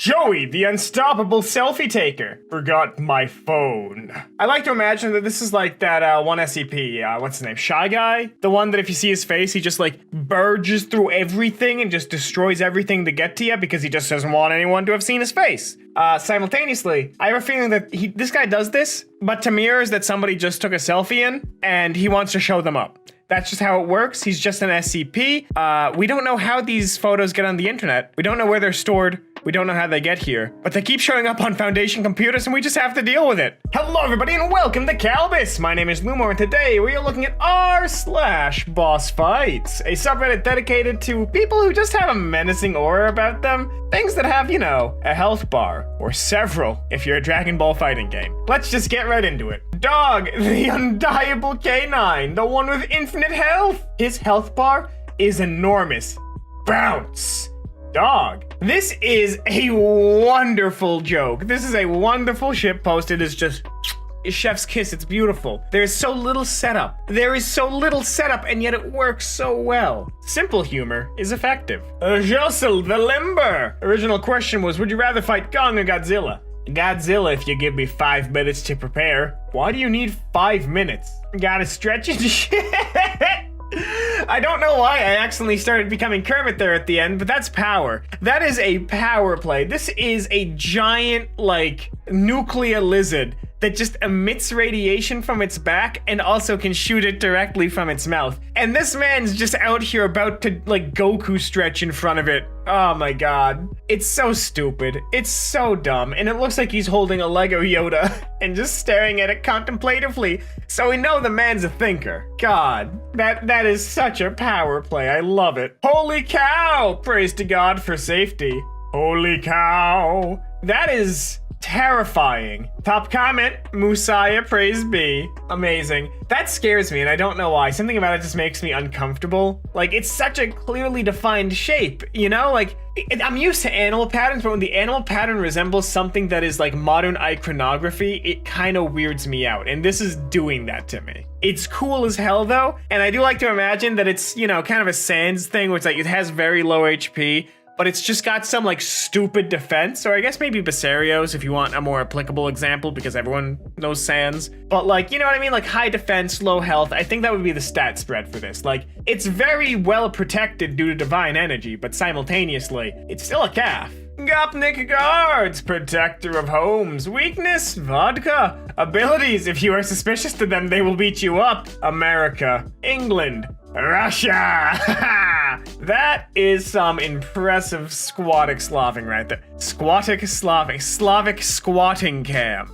Joey, the unstoppable selfie taker, forgot my phone. I like to imagine that this is like that one SCP, what's his name, Shy Guy? The one that if you see his face, he just like burges through everything and just destroys everything to get to you because he just doesn't want anyone to have seen his face. Simultaneously, I have a feeling that this guy does this, but to mirrors that somebody just took a selfie in and he wants to show them up. That's just how it works. He's just an SCP. We don't know how these photos get on the internet. We don't know where they're stored. We don't know how they get here, but they keep showing up on Foundation computers and we just have to deal with it. Hello everybody and welcome to Kalbus. My name is Lumor and today we are looking at r/BossFights, a subreddit dedicated to people who just have a menacing aura about them. Things that have, you know, a health bar, or several if you're a Dragon Ball fighting game. Let's just get right into it. Dog, the undiable canine, the one with infinite health. His health bar is enormous. Bounce. Dog. This is a wonderful joke. This is a wonderful ship post. It is just chef's kiss. It's beautiful. There's so little setup. There is so little setup, and yet it works so well. Simple humor is effective. Jostle the Limber. Original question was, would you rather fight Kong or Godzilla? Godzilla if you give me 5 minutes to prepare. Why do you need 5 minutes? Gotta stretch it. Shit. I don't know why I accidentally started becoming Kermit there at the end, but that's power. That is a power play. This is a giant, like, nuclear lizard that just emits radiation from its back and also can shoot it directly from its mouth. And this man's just out here about to, like, Goku stretch in front of it. Oh my god. It's so stupid. It's so dumb. And it looks like he's holding a Lego Yoda and just staring at it contemplatively. So we know the man's a thinker. God, that is such a power play. I love it. Holy cow! Praise to God for safety. Holy cow. That is terrifying. Top comment, Musaya, praise be. Amazing. That scares me and I don't know why. Something about it just makes me uncomfortable. Like, it's such a clearly defined shape, you know? Like, I'm used to animal patterns, but when the animal pattern resembles something that is like modern iconography, it kind of weirds me out. And this is doing that to me. It's cool as hell though. And I do like to imagine that it's, you know, kind of a Sans thing where it's like, it has very low HP, but it's just got some like stupid defense, or I guess maybe Basarios if you want a more applicable example because everyone knows Sans. But like, you know what I mean? Like high defense, low health. I think that would be the stat spread for this. Like, it's very well protected due to divine energy, but simultaneously, it's still a calf. Gopnik guards, protector of homes, weakness, vodka, abilities, if you are suspicious to them, they will beat you up. America, England, Russia. That is some impressive squatting slaving right there. Squatting slaving, Slavic squatting cam.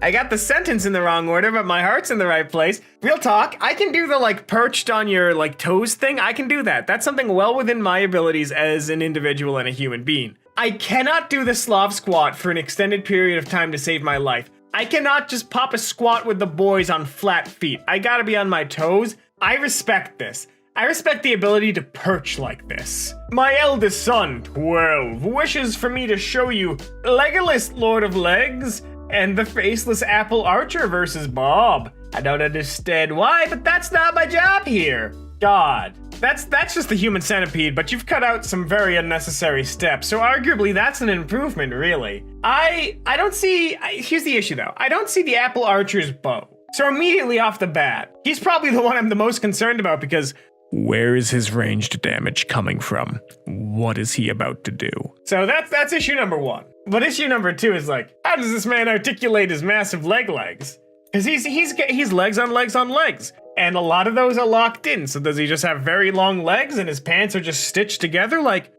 I got the sentence in the wrong order, but my heart's in the right place. Real talk, I can do the like perched on your like toes thing. I can do that. That's something well within my abilities as an individual and a human being. I cannot do the Slav squat for an extended period of time to save my life. I cannot just pop a squat with the boys on flat feet. I gotta be on my toes. I respect this. I respect the ability to perch like this. My eldest son, 12, wishes for me to show you Legolas, Lord of Legs, and the faceless Apple Archer versus Bob. I don't understand why, but that's not my job here. God. That's just the human centipede, but you've cut out some very unnecessary steps, so arguably that's an improvement, really. I don't see, here's the issue though. I don't see the Apple Archer's bow. So immediately off the bat, he's probably the one I'm the most concerned about because where is his ranged damage coming from? What is he about to do? So that's issue number 1. But issue number 2 is like, how does this man articulate his massive legs? Because he's legs on legs on legs. And a lot of those are locked in. So does he just have very long legs and his pants are just stitched together? Like,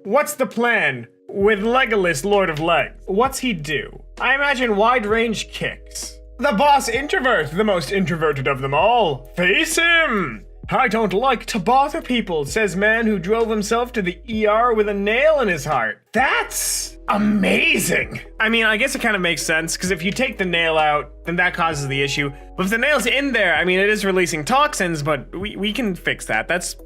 what's the plan with Legolas, Lord of Legs? What's he do? I imagine wide range kicks. The boss introvert, the most introverted of them all. Face him! I don't like to bother people, says man who drove himself to the ER with a nail in his heart. That's amazing. I mean, I guess it kind of makes sense, because if you take the nail out, then that causes the issue. But if the nail's in there, I mean, it is releasing toxins, but we can fix that. That's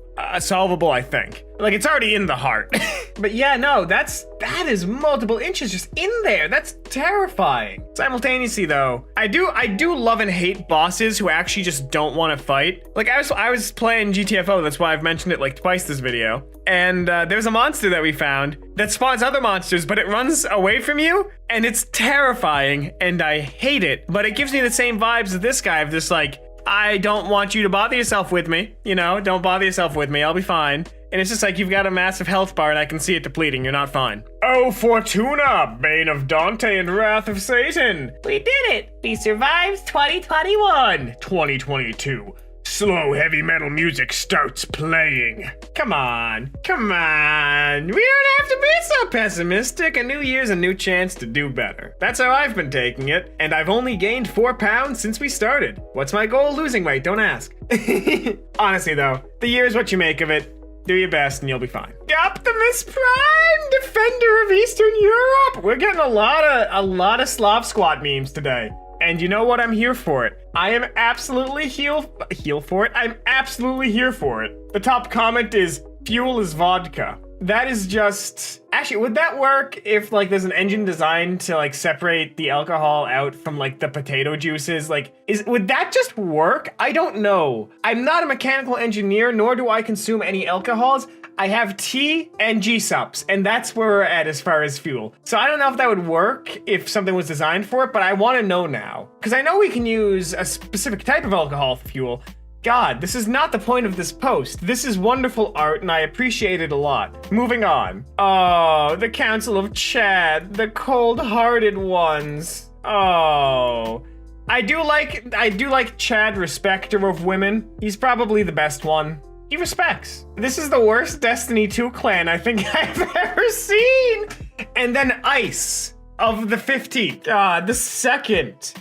solvable, I think. Like, it's already in the heart. But yeah, no, that is multiple inches just in there. That's terrifying. Simultaneously, though, I do love and hate bosses who actually just don't want to fight. Like, I was playing GTFO, that's why I've mentioned it like twice this video. And there's a monster that we found that spawns other monsters, but it runs away from you, and it's terrifying, and I hate it. But it gives me the same vibes as this guy of just like, I don't want you to bother yourself with me. You know, don't bother yourself with me. I'll be fine. And it's just like, you've got a massive health bar and I can see it depleting. You're not fine. Oh, Fortuna, Bane of Dante and Wrath of Satan. We did it. We survived 2021. 2022. Slow heavy metal music starts playing. Come on. Come on. We don't have to be so pessimistic. A new year's a new chance to do better. That's how I've been taking it. And I've only gained 4 pounds since we started. What's my goal? Losing weight. Don't ask. Honestly, though, the year is what you make of it. Do your best and you'll be fine. Optimus Prime, defender of Eastern Europe. We're getting a lot of Slav Squat memes today. And you know what? I'm here for it. I am absolutely heal for it. I'm absolutely here for it. The top comment is, fuel is vodka. That is just... Actually, would that work if, like, there's an engine designed to, like, separate the alcohol out from, like, the potato juices? Like, would that just work? I don't know. I'm not a mechanical engineer, nor do I consume any alcohols. I have tea and G-Sups, and that's where we're at as far as fuel. So I don't know if that would work if something was designed for it, but I want to know now. Because I know we can use a specific type of alcohol for fuel. God, this is not the point of this post. This is wonderful art, and I appreciate it a lot. Moving on. Oh, the Council of Chad, the cold-hearted ones. Oh. I do like Chad, respecter of women. He's probably the best one. He respects. This is the worst Destiny 2 clan I think I've ever seen. And then Ice of the 15th. God, the second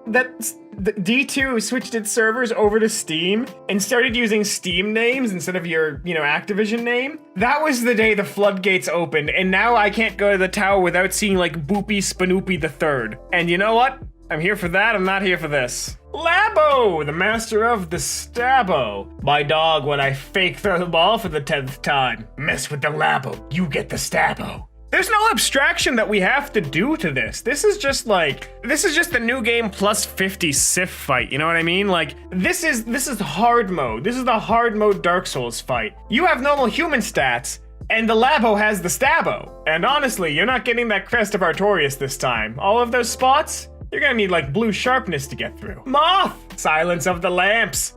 that the D2 switched its servers over to Steam and started using Steam names instead of your, Activision name, that was the day the floodgates opened, and now I can't go to the tower without seeing, like, Boopy Spanoopy III. And you know what? I'm here for that, I'm not here for this. Labo, the master of the Stabo. My dog when I fake throw the ball for the 10th time. Mess with the Labo, you get the Stabo. There's no abstraction that we have to do to this. This is just the new game plus 50 Sif fight, you know what I mean? Like, this is hard mode. This is the hard mode Dark Souls fight. You have normal human stats, and the Labo has the Stabo. And honestly, you're not getting that Crest of Artorias this time. All of those spots, you're gonna need, like, blue sharpness to get through. Moth! Silence of the lamps.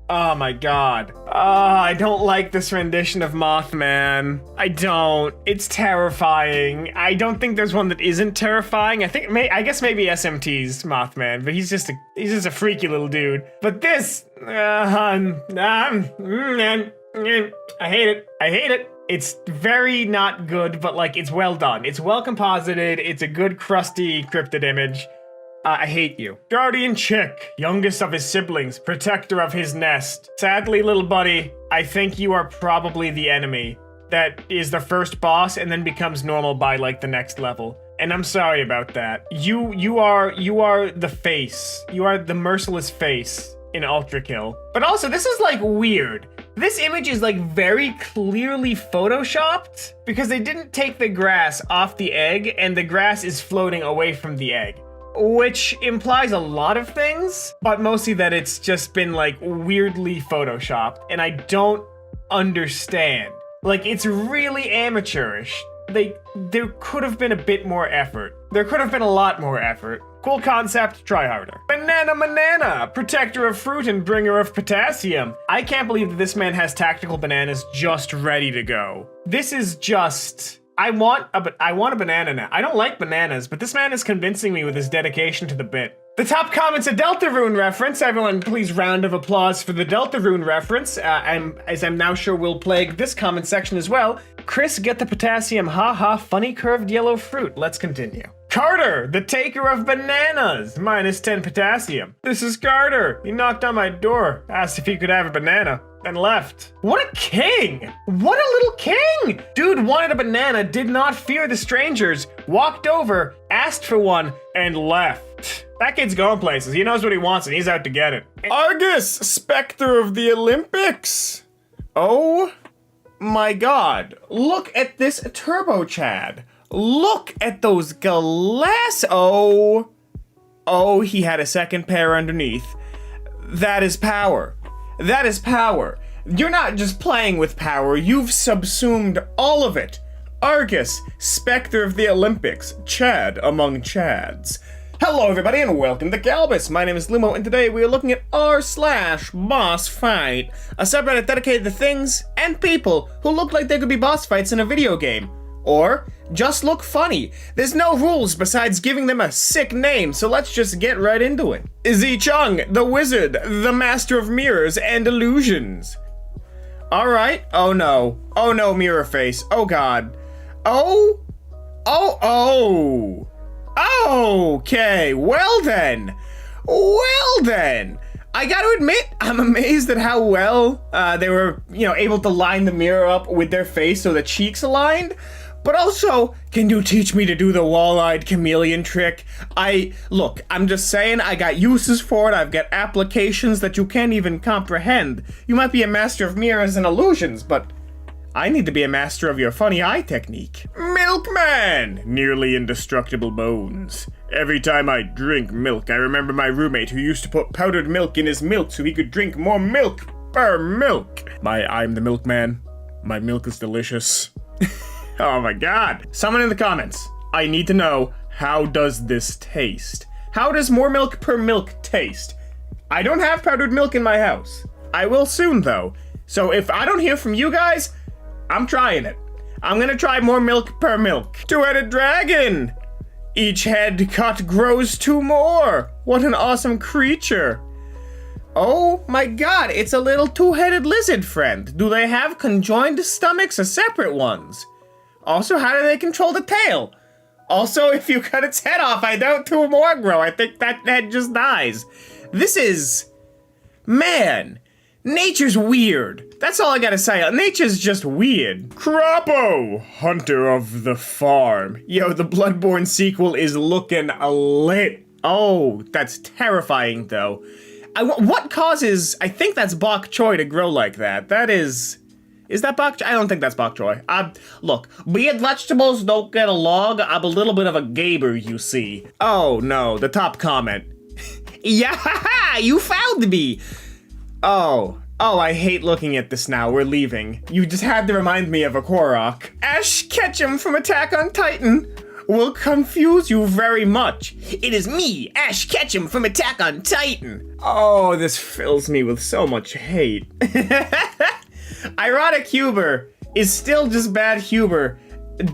Oh my god. I don't like this rendition of Mothman. I don't. It's terrifying. I don't think there's one that isn't terrifying. I guess maybe SMT's Mothman, but he's just a freaky little dude. But this, I hate it. I hate it. It's very not good, but, like, it's well done. It's well composited. It's a good, crusty, cryptid image. I hate you. Guardian Chick, youngest of his siblings, protector of his nest. Sadly, little buddy, I think you are probably the enemy that is the first boss and then becomes normal by, like, the next level. And I'm sorry about that. You are the face. You are the merciless face in Ultra Kill. But also, this is, like, weird. This image is, like, very clearly photoshopped because they didn't take the grass off the egg and the grass is floating away from the egg. Which implies a lot of things, but mostly that it's just been, like, weirdly photoshopped, and I don't understand. Like, it's really amateurish. There could have been a bit more effort. There could have been a lot more effort. Cool concept, try harder. Banana, protector of fruit and bringer of potassium. I can't believe that this man has tactical bananas just ready to go. This is just... I want a banana now. I don't like bananas, but this man is convincing me with his dedication to the bit. The top comment's a Deltarune reference. Everyone, please round of applause for the Deltarune reference. As I'm now sure will plague this comment section as well. Chris, get the potassium, haha, funny curved yellow fruit. Let's continue. Carter, the taker of bananas, minus 10 potassium. This is Carter. He knocked on my door, asked if he could have a banana, and left. What a king! What a little king! Dude wanted a banana, did not fear the strangers, walked over, asked for one, and left. That kid's going places. He knows what he wants and he's out to get it. Argus, Spectre of the Olympics. Oh my god. Look at this Turbo Chad. Look at those glass. Oh, he had a second pair underneath. That is power. That is power. You're not just playing with power, you've subsumed all of it. Argus, Spectre of the Olympics, Chad among Chads. Hello everybody and welcome to Kalbus. My name is Limo and today we are looking at r/BossFight, a subreddit dedicated to things and people who look like they could be boss fights in a video game. Or just look funny. There's no rules besides giving them a sick name, so let's just get right into it. Chung, the wizard, the master of mirrors and illusions. Alright, oh no, mirror face, oh god. Okay, well then. I gotta admit, I'm amazed at how well they were, able to line the mirror up with their face so the cheeks aligned. But also, can you teach me to do the wall-eyed chameleon trick? I'm just saying, I got uses for it, I've got applications that you can't even comprehend. You might be a master of mirrors and illusions, but I need to be a master of your funny eye technique. Milkman! Nearly indestructible bones. Every time I drink milk, I remember my roommate who used to put powdered milk in his milk so he could drink more milk per milk. I'm the milkman. My milk is delicious. Oh my god. Someone in the comments, I need to know, how does this taste? How does more milk per milk taste? I don't have powdered milk in my house. I will soon though. So if I don't hear from you guys, I'm trying it. I'm gonna try more milk per milk. Two-headed dragon! Each head cut grows two more. What an awesome creature. Oh my god, it's a little two-headed lizard friend. Do they have conjoined stomachs or separate ones? Also, how do they control the tail? Also, if you cut its head off, I doubt two more grow. I think that head just dies. Man, nature's weird. That's all I gotta say. Nature's just weird. Croppo, hunter of the farm. Yo, the Bloodborne sequel is looking lit. Oh, that's terrifying, though. What causes, I think that's bok choy to grow like that. Is that bok choy? I don't think that's bok choy. Look, weird vegetables don't get along. I'm a little bit of a gaber, you see. Oh, no, the top comment. Yeah, you found me. Oh, I hate looking at this now. We're leaving. You just had to remind me of a Korok. Ash Ketchum from Attack on Titan will confuse you very much. It is me, Ash Ketchum from Attack on Titan. Oh, this fills me with so much hate. Ironic humor is still just bad humor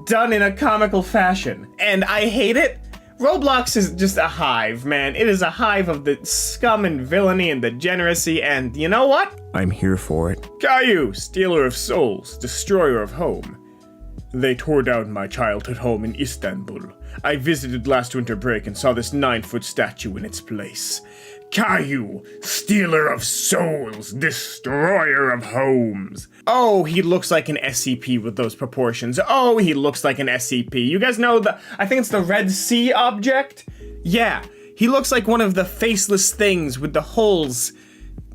done in a comical fashion. And I hate it. Roblox is just a hive, man. It is a hive of the scum and villainy and degeneracy, and you know what? I'm here for it. Caillou, stealer of souls, destroyer of home. They tore down my childhood home in Istanbul. I visited last winter break and saw this 9-foot statue in its place. Caillou, stealer of souls, destroyer of homes. Oh, he looks like an SCP with those proportions. Oh, he looks like an SCP. You guys know I think it's the Red Sea object? Yeah, he looks like one of the faceless things with the holes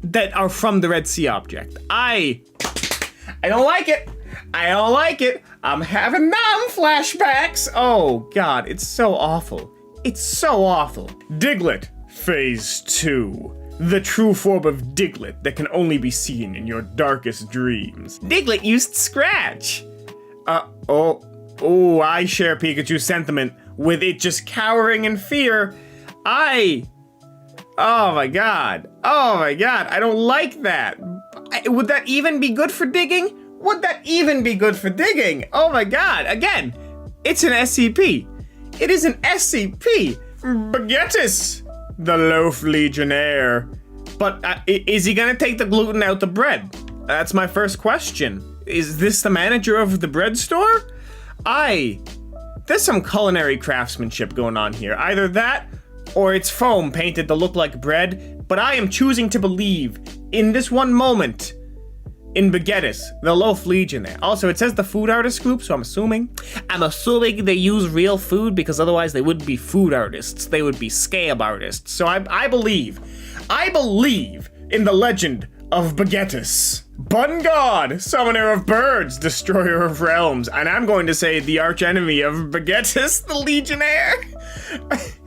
that are from the Red Sea object. I don't like it. I don't like it. I'm having flashbacks. Oh god, it's so awful. It's so awful. Diglett. Phase 2. The true form of Diglett that can only be seen in your darkest dreams. Diglett used Scratch. I share Pikachu's sentiment with it just cowering in fear. Oh my god, I don't like that. Would that even be good for digging? Oh my god, again, it's an SCP. It is an SCP. Baguettis. The loaf legionnaire. But is he gonna take the gluten out the bread? That's my first question. Is this the manager of the bread store? There's some culinary craftsmanship going on here. Either that, or it's foam painted to look like bread, but I am choosing to believe, in this one moment, in Baguettis, the Loaf Legion there. Also, it says the food artist group, so I'm assuming they use real food because otherwise they wouldn't be food artists. They would be scab artists. So I believe in the legend of Baguettis. Bun God, summoner of birds, destroyer of realms, and I'm going to say the archenemy of Baguettis, the Legionnaire.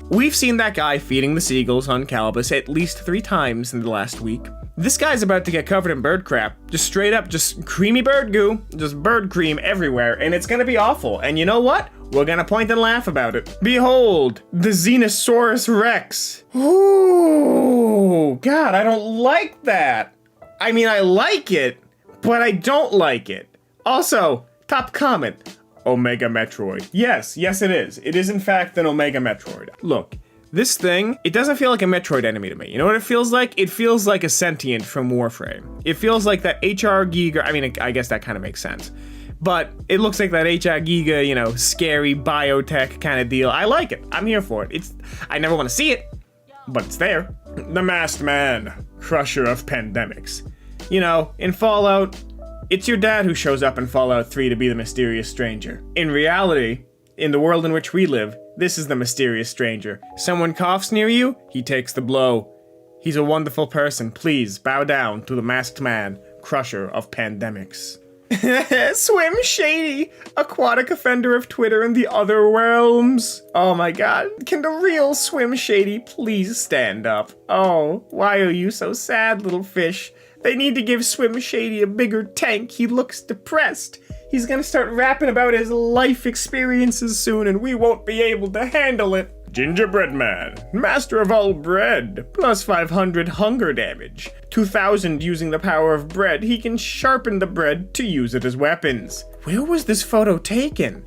We've seen that guy feeding the seagulls on Kalbus at least 3 times in the last week. This guy's about to get covered in bird crap. Just straight up, just creamy bird goo. Just bird cream everywhere, and it's gonna be awful. And you know what? We're gonna point and laugh about it. Behold, the Xenosaurus Rex. Ooh, God, I don't like that. I mean, I like it, but I don't like it. Also, top comment. Omega Metroid. Yes, it is. It is in fact an Omega Metroid. Look, this thing, it doesn't feel like a Metroid enemy to me. You know what it feels like? It feels like a sentient from Warframe. It feels like that HR Giga, I mean, I guess that kind of makes sense. But it looks like that HR Giga, you know, scary biotech kind of deal. I like it. I'm here for it. I never want to see it, but it's there. The Masked Man, crusher of pandemics. You know, in Fallout, it's your dad who shows up in Fallout 3 to be the mysterious stranger. In reality, in the world in which we live, this is the mysterious stranger. Someone coughs near you, he takes the blow. He's a wonderful person. Please bow down to the Masked Man, crusher of pandemics. Swim Shady, aquatic offender of Twitter and the other realms. Oh my god, can the real Swim Shady please stand up? Oh, why are you so sad, little fish? They need to give Swim Shady a bigger tank. He looks depressed. He's gonna start rapping about his life experiences soon and we won't be able to handle it. Gingerbread Man, master of all bread, plus 500 hunger damage. 2,000 using the power of bread. He can sharpen the bread to use it as weapons. Where was this photo taken?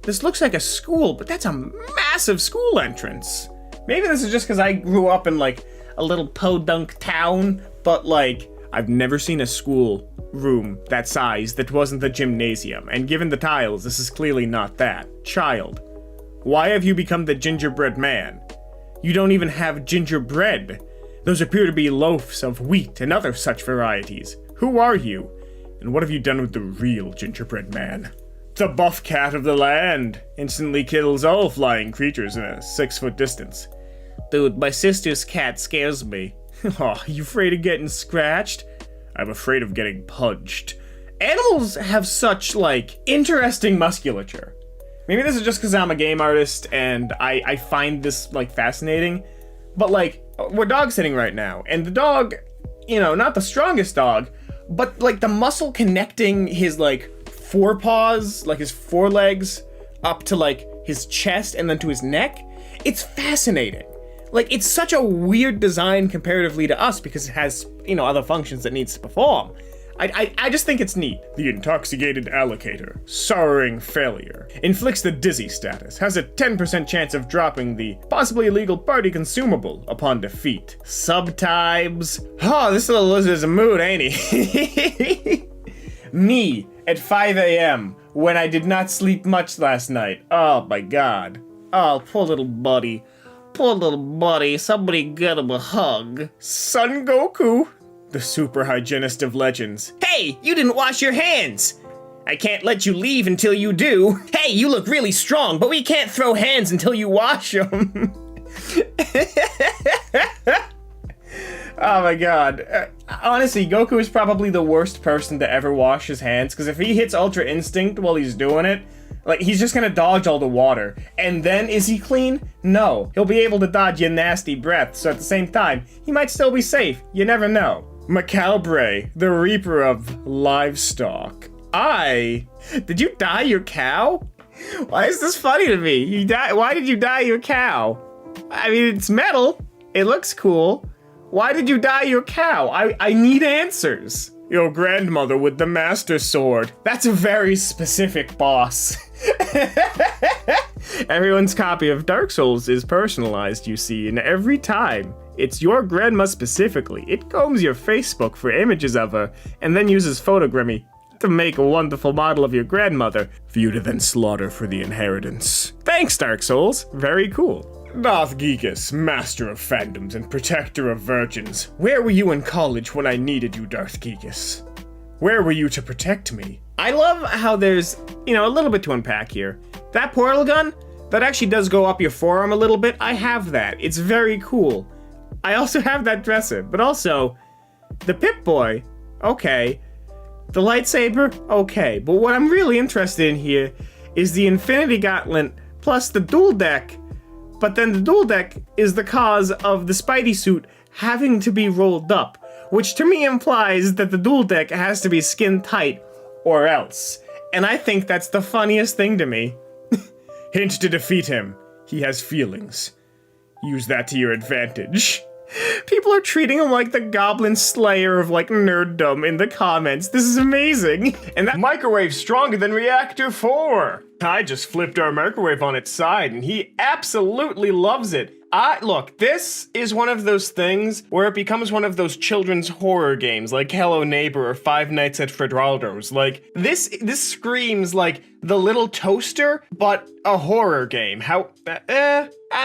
This looks like a school, but that's a massive school entrance. Maybe this is just because I grew up in like a little podunk town, but like, I've never seen a school room that size that wasn't the gymnasium, and given the tiles, this is clearly not that. Child, why have you become the gingerbread man? You don't even have gingerbread. Those appear to be loaves of wheat and other such varieties. Who are you? And what have you done with the real gingerbread man? The buff cat of the land instantly kills all flying creatures in a 6-foot distance. Dude, my sister's cat scares me. Oh, you afraid of getting scratched? I'm afraid of getting punched. Animals have such, like, interesting musculature. Maybe this is just because I'm a game artist and I find this, like, fascinating. But, like, we're dog sitting right now. And the dog, you know, not the strongest dog, but, like, the muscle connecting his, like, forepaws, like, his forelegs, up to, like, his chest and then to his neck. It's fascinating. Like, it's such a weird design comparatively to us because it has, you know, other functions it needs to perform. I just think it's neat. The intoxicated allocator, sorrowing failure, inflicts the dizzy status, has a 10% chance of dropping the possibly illegal party consumable upon defeat. Subtypes. Oh, this little lizard's a mood, ain't he? Me at 5 a.m. when I did not sleep much last night. Oh my god. Oh, poor little buddy. Poor little buddy, somebody get him a hug. Son Goku, the super hygienist of legends. Hey, you didn't wash your hands. I can't let you leave until you do. Hey, you look really strong, but we can't throw hands until you wash them. Oh my god. Honestly, Goku is probably the worst person to ever wash his hands, because if he hits Ultra Instinct while he's doing it, like, he's just gonna dodge all the water. And then, is he clean? No. He'll be able to dodge your nasty breath, so at the same time, he might still be safe. You never know. Macalbre, the reaper of livestock. Did you dye your cow? Why is this funny to me? Why did you dye your cow? I mean, it's metal. It looks cool. Why did you dye your cow? I need answers. Your grandmother with the master sword. That's a very specific boss. Everyone's copy of Dark Souls is personalized, you see, and every time it's your grandma specifically. It combs your Facebook for images of her, and then uses photogrammy to make a wonderful model of your grandmother, for you to then slaughter for the inheritance. Thanks, Dark Souls. Very cool. Darth Geekus, master of fandoms and protector of virgins. Where were you in college when I needed you, Darth Geekus? Where were you to protect me? I love how there's, a little bit to unpack here. That portal gun, that actually does go up your forearm a little bit. I have that. It's very cool. I also have that dresser, but also the Pip-Boy, okay. The lightsaber, okay. But what I'm really interested in here is the Infinity Gauntlet plus the dual deck. But then the dual deck is the cause of the Spidey suit having to be rolled up, which to me implies that the dual deck has to be skin tight or else. And I think that's the funniest thing to me. Hint to defeat him. He has feelings. Use that to your advantage. People are treating him like the Goblin Slayer of nerddom in the comments. This is amazing. And that microwave's stronger than Reactor 4. I just flipped our microwave on its side and he absolutely loves it. Look, this is one of those things where it becomes one of those children's horror games like Hello Neighbor or Five Nights at Fredaldo's. This screams like the little toaster, but a horror game. I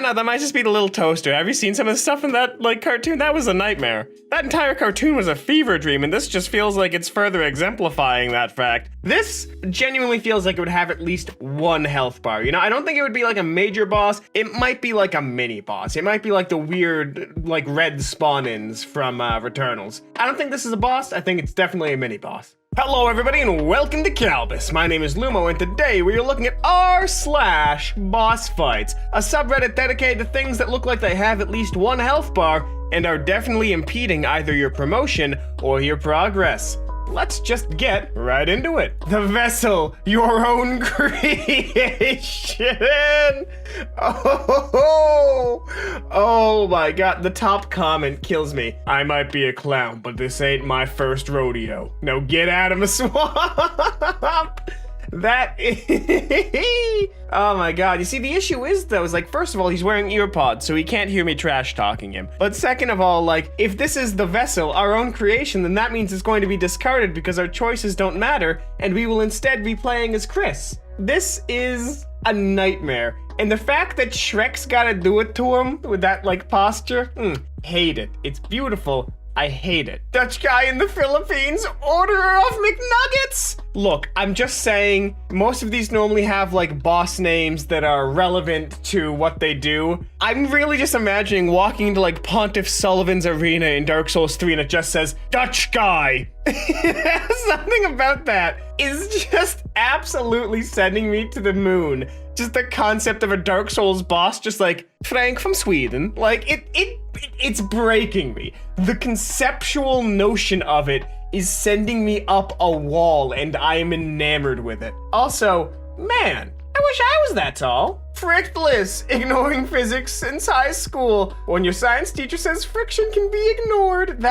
know, that might just be the little toaster. Have you seen some of the stuff in that, cartoon? That was a nightmare. That entire cartoon was a fever dream, and this just feels like it's further exemplifying that fact. This genuinely feels like it would have at least one health bar. I don't think it would be like a major boss. It might be like a mini boss. It might be like the weird, red spawn-ins from Returnals. I don't think this is a boss. I think it's definitely a mini boss. Hello everybody and welcome to Kalbus. My name is Lumo and today we are looking at r/BossFights, a subreddit dedicated to things that look like they have at least one health bar and are definitely impeding either your promotion or your progress. Let's just get right into it. The vessel, your own creation. Oh my god, the top comment kills me. I might be a clown, but this ain't my first rodeo. Now get out of my swamp. That oh my god. You see, the issue is though, first of all, he's wearing earpods, so he can't hear me trash talking him. But second of all, if this is the vessel, our own creation, then that means it's going to be discarded because our choices don't matter, and we will instead be playing as Chris. This is a nightmare. And the fact that Shrek's gotta do it to him with that, posture, hate it. It's beautiful. I hate it. Dutch guy in the Philippines, order of McNuggets! Look, I'm just saying, most of these normally have boss names that are relevant to what they do. I'm really just imagining walking into Pontiff Sullivan's arena in Dark Souls 3 and it just says, Dutch guy! Something about that is just absolutely sending me to the moon. Just the concept of a Dark Souls boss just Frank from Sweden. It's breaking me. The conceptual notion of it is sending me up a wall and I am enamored with it. Also, man, I wish I was that tall. Frictless, ignoring physics since high school. When your science teacher says friction can be ignored,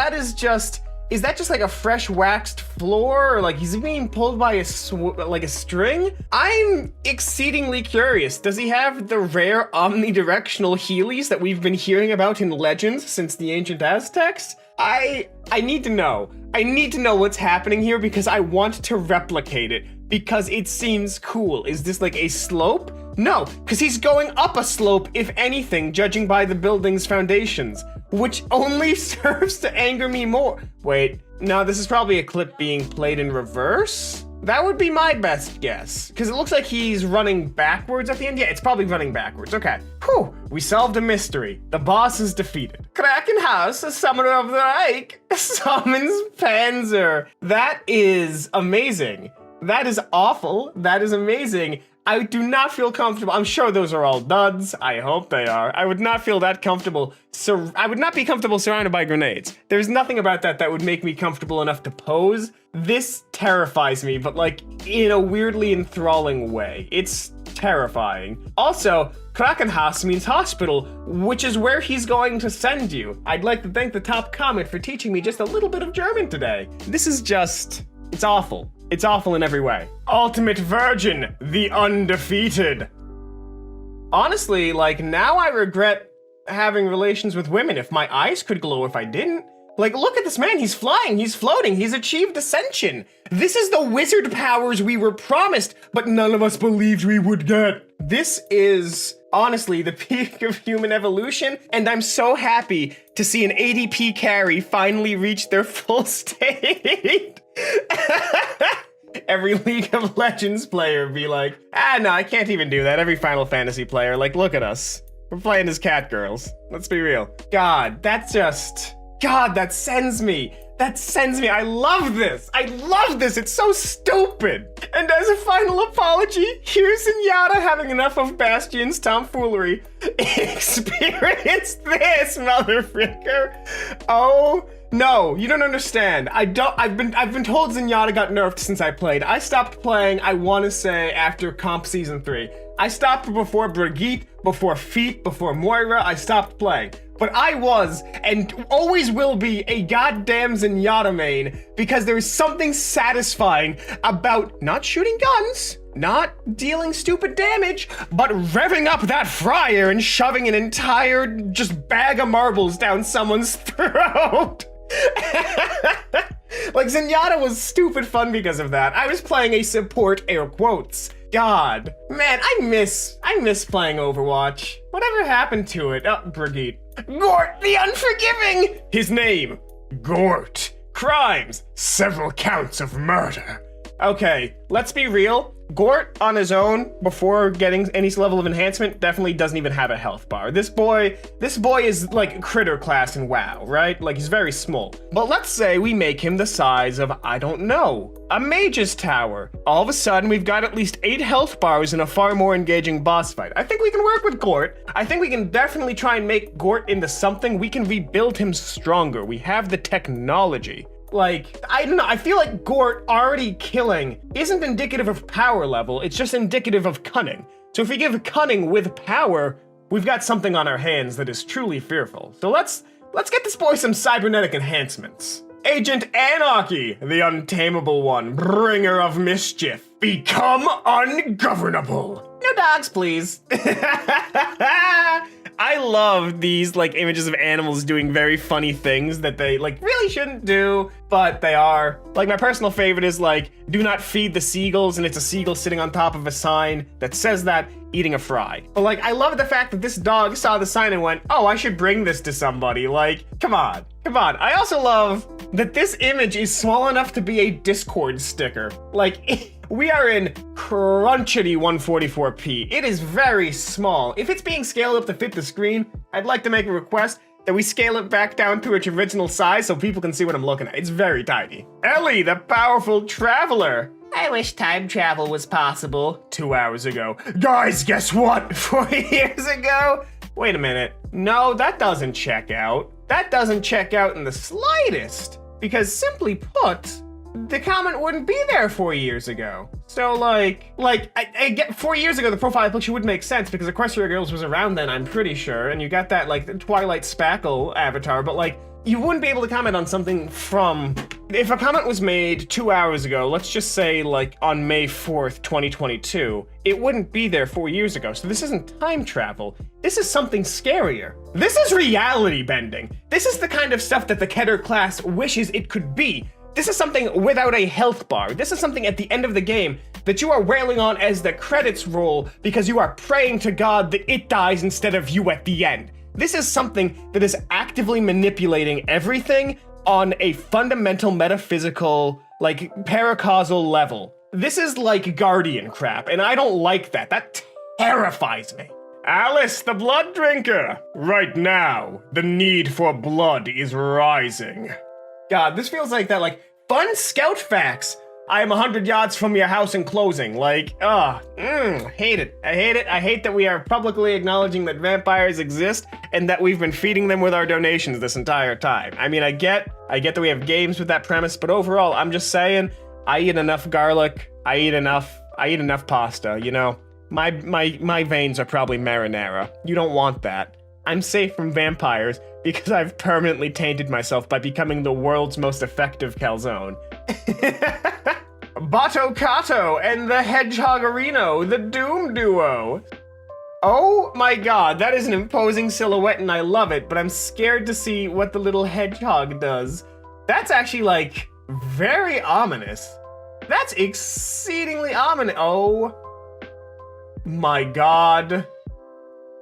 is that just a fresh waxed floor? Or he's being pulled by a string? I'm exceedingly curious. Does he have the rare omnidirectional Heelys that we've been hearing about in legends since the ancient Aztecs? I need to know. I need to know what's happening here because I want to replicate it because it seems cool. Is this a slope? No, because he's going up a slope, if anything, judging by the building's foundations, which only serves to anger me more. Wait, no, this is probably a clip being played in reverse? That would be my best guess, because it looks like he's running backwards at the end. Yeah, it's probably running backwards. Okay. Whew, we solved a mystery. The boss is defeated. Krakenhaus, a summoner of the Reich, summons Panzer. That is amazing. That is awful. That is amazing. I do not feel comfortable. I'm sure those are all duds. I hope they are. I would not feel that comfortable. So I would not be comfortable surrounded by grenades. There's nothing about that that would make me comfortable enough to pose. This terrifies me, but in a weirdly enthralling way. It's terrifying. Also, Krakenhaus means hospital, which is where he's going to send you. I'd like to thank the top comment for teaching me just a little bit of German today. This is it's awful. It's awful in every way. Ultimate Virgin, the undefeated. Honestly, now I regret having relations with women. If my eyes could glow if I didn't. Like, look at this man, he's flying, he's floating, he's achieved ascension. This is the wizard powers we were promised, but none of us believed we would get. This is, honestly, the peak of human evolution, and I'm so happy to see an ADP carry finally reach their full state. Every League of Legends player be like, no, I can't even do that. Every Final Fantasy player, like, look at us. We're playing as cat girls. Let's be real. God, that sends me. That sends me. I love this. I love this. It's so stupid. And as a final apology, here's Zenyatta having enough of Bastion's tomfoolery. Experience this, motherfreaker. Oh, no, you don't understand. I've been told Zenyatta got nerfed since I played. I stopped playing, I want to say, after Comp Season 3. I stopped before Brigitte, before Feet, before Moira. I stopped playing. But I was, and always will be, a goddamn Zenyatta main, because there is something satisfying about not shooting guns, not dealing stupid damage, but revving up that fryer and shoving an entire just bag of marbles down someone's throat. Like, Zenyatta was stupid fun because of that. I was playing a support, air quotes. God, man, I miss playing Overwatch. Whatever happened to it? Oh, Brigitte. Gort the Unforgiving! His name, Gort. Crimes, several counts of murder. Okay, let's be real. Gort on his own, before getting any level of enhancement, definitely doesn't even have a health bar. This boy is like critter class in WoW, right? Like, he's very small. But let's say we make him the size of, I don't know, a mage's tower. All of a sudden, we've got at least 8 health bars in a far more engaging boss fight. I think we can work with Gort. I think we can definitely try and make Gort into something. We can rebuild him stronger. We have the technology. Like, I don't know, I feel like Gort already killing isn't indicative of power level, it's just indicative of cunning. So if we give cunning with power, we've got something on our hands that is truly fearful. So let's get this boy some cybernetic enhancements. Agent Anarchy, the untamable one, bringer of mischief. Become ungovernable. No dogs, please. I love these, like, images of animals doing very funny things that they, like, really shouldn't do, but they are. Like, my personal favorite is, like, do not feed the seagulls, and it's a seagull sitting on top of a sign that says that, eating a fry. But, like, I love the fact that this dog saw the sign and went, oh, I should bring this to somebody. Like, come on. Come on. I also love that this image is small enough to be a Discord sticker. Like, we are in crunchity 144p. It is very small. If it's being scaled up to fit the screen, I'd like to make a request that we scale it back down to its original size so people can see what I'm looking at. It's very tiny. Ellie, the powerful traveler. I wish time travel was possible. 2 hours ago. Guys, guess what? 4 years ago? Wait a minute. No, that doesn't check out. That doesn't check out in the slightest. Because simply put, the comment wouldn't be there 4 years ago. So, I get 4 years ago, the profile picture would make sense because Equestria Girls was around then, I'm pretty sure, and you got that, like, the Twilight Spackle avatar, but, like, you wouldn't be able to comment on something from... If a comment was made 2 hours ago, let's just say, like, on May 4th, 2022, it wouldn't be there 4 years ago, so this isn't time travel. This is something scarier. This is reality bending. This is the kind of stuff that the Keter class wishes it could be. This is something without a health bar. This is something at the end of the game that you are wailing on as the credits roll because you are praying to God that it dies instead of you at the end. This is something that is actively manipulating everything on a fundamental metaphysical, like, paracausal level. This is like Guardian crap, and I don't like that. That terrifies me. Alice, the blood drinker. Right now, the need for blood is rising. God, this feels like that, like, fun scout facts. I am 100 yards from your house and closing. Like, hate it. I hate it. I hate that we are publicly acknowledging that vampires exist and that we've been feeding them with our donations this entire time. I mean, I get that we have games with that premise, but overall, I'm just saying, I eat enough garlic. I eat enough pasta, you know? My veins are probably marinara. You don't want that. I'm safe from vampires because I've permanently tainted myself by becoming the world's most effective calzone. Bato Kato and the Hedgehoggerino, the Doom Duo. Oh my god, that is an imposing silhouette and I love it, but I'm scared to see what the little hedgehog does. That's actually, like, very ominous. That's exceedingly ominous. Oh my god.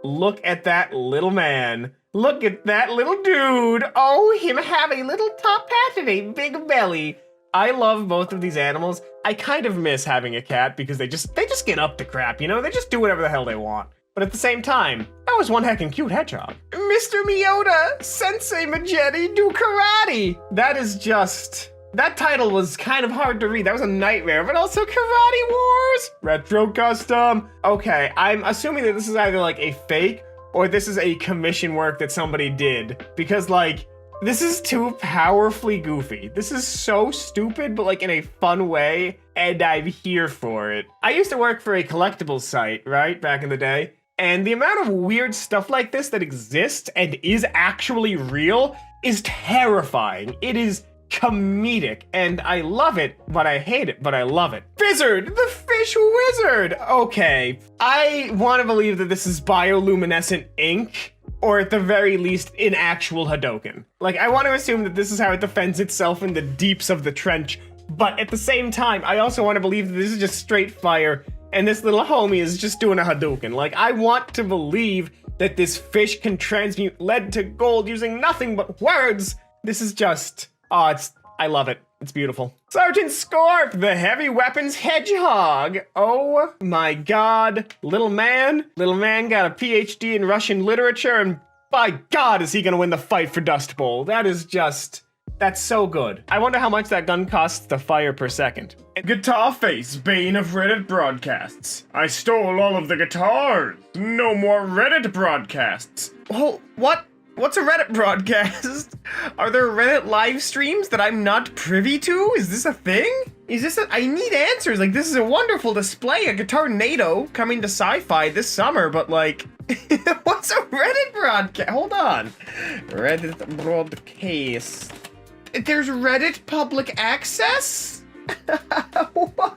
Look at that little man. Look at that little dude. Oh, him have a little top hat and a big belly. I love both of these animals. I kind of miss having a cat because they just get up to crap, you know? They just do whatever the hell they want. But at the same time, that was one heckin' cute hedgehog. Mr. Miyota, Sensei Majeti do karate. That is just... That title was kind of hard to read. That was a nightmare, but also Karate Wars. Retro Custom. Okay, I'm assuming that this is either like a fake or this is a commission work that somebody did. Because like, this is too powerfully goofy. This is so stupid, but like in a fun way, and I'm here for it. I used to work for a collectibles site, right, back in the day. And the amount of weird stuff like this that exists and is actually real is terrifying. It is comedic, and I love it, but I hate it, but I love it. Fizzard, the fish wizard! Okay, I want to believe that this is bioluminescent ink, or at the very least, in actual Hadoken. Like, I want to assume that this is how it defends itself in the deeps of the trench, but at the same time, I also want to believe that this is just straight fire, and this little homie is just doing a Hadouken. Like, I want to believe that this fish can transmute lead to gold using nothing but words. This is just... Oh, I love it. It's beautiful. Sergeant Scorp, the heavy weapons hedgehog. Oh my god. Little man got a PhD in Russian literature, and by god is he gonna win the fight for Dust Bowl. That is just... That's so good. I wonder how much that gun costs to fire per second. Guitar Face, bane of Reddit broadcasts. I stole all of the guitars. No more Reddit broadcasts. Oh, what? What's a Reddit broadcast? Are there Reddit live streams that I'm not privy to? Is this a thing? Is this I need answers. Like, this is a wonderful display. A Guitar NATO coming to Sci-Fi this summer, but like, what's a Reddit broadcast? Hold on. Reddit broadcast. There's Reddit public access? Oh my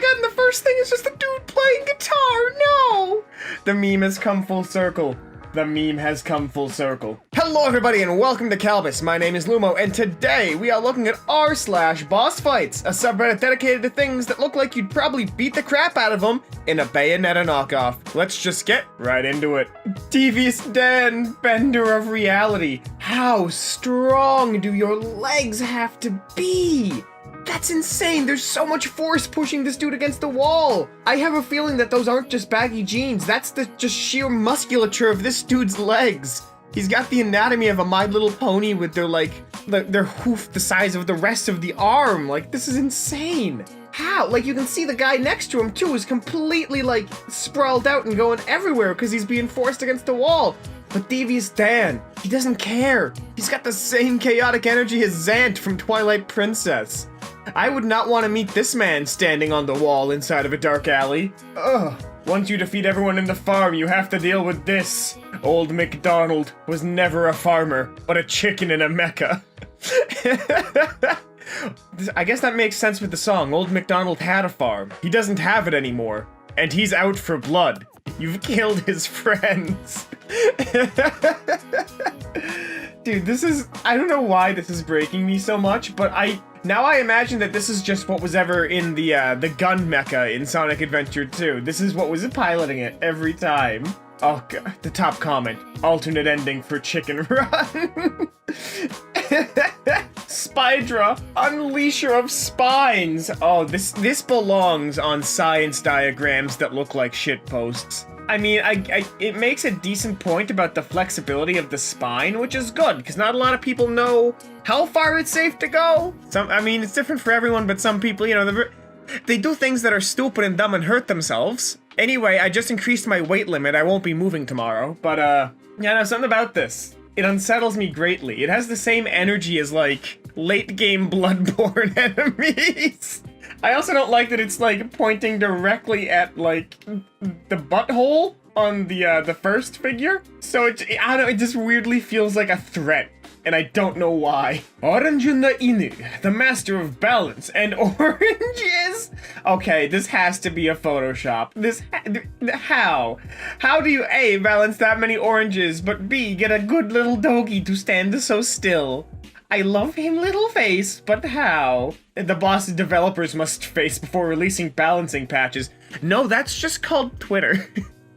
god, and the first thing is just a dude playing guitar, no! The meme has come full circle. The meme has come full circle. Hello everybody and welcome to Kalbus. My name is Lumo and today we are looking at r/BossFights, a subreddit dedicated to things that look like you'd probably beat the crap out of them in a Bayonetta knockoff. Let's just get right into it. Devious Dan, bender of reality. How strong do your legs have to be? That's insane! There's so much force pushing this dude against the wall! I have a feeling that those aren't just baggy jeans, that's the just sheer musculature of this dude's legs. He's got the anatomy of a My Little Pony with their, like, their hoof the size of the rest of the arm. Like, this is insane! How? Like, you can see the guy next to him, too, is completely, like, sprawled out and going everywhere because he's being forced against the wall. But Devious Dan, he doesn't care. He's got the same chaotic energy as Zant from Twilight Princess. I would not want to meet this man standing on the wall inside of a dark alley. Ugh. Once you defeat everyone in the farm, you have to deal with this. Old MacDonald was never a farmer, but a chicken in a mecha. I guess that makes sense with the song. Old MacDonald had a farm. He doesn't have it anymore. And he's out for blood. You've killed his friends. Dude, this is... I don't know why this is breaking me so much, but now I imagine that this is just what was ever in the gun mecha in Sonic Adventure 2. This is what was piloting it every time. Oh god, the top comment. Alternate ending for Chicken Run. Spydra, Unleasher of Spines. Oh, this belongs on science diagrams that look like shitposts. I mean, it makes a decent point about the flexibility of the spine, which is good, because not a lot of people know how far it's safe to go. I mean, it's different for everyone, but some people, you know, they do things that are stupid and dumb and hurt themselves. Anyway, I just increased my weight limit. I won't be moving tomorrow, but, yeah, no, something about this. It unsettles me greatly. It has the same energy as, like, late-game Bloodborne enemies. I also don't like that it's, like, pointing directly at, like, the butthole on the first figure. So, I don't know, it just weirdly feels like a threat. and I don't know why. Oranjunda Inu, the master of balance and oranges? Okay, this has to be a Photoshop. How? How do you A, balance that many oranges, but B, get a good little doggy to stand so still? I love him little face, but how? The boss developers must face before releasing balancing patches. No, that's just called Twitter.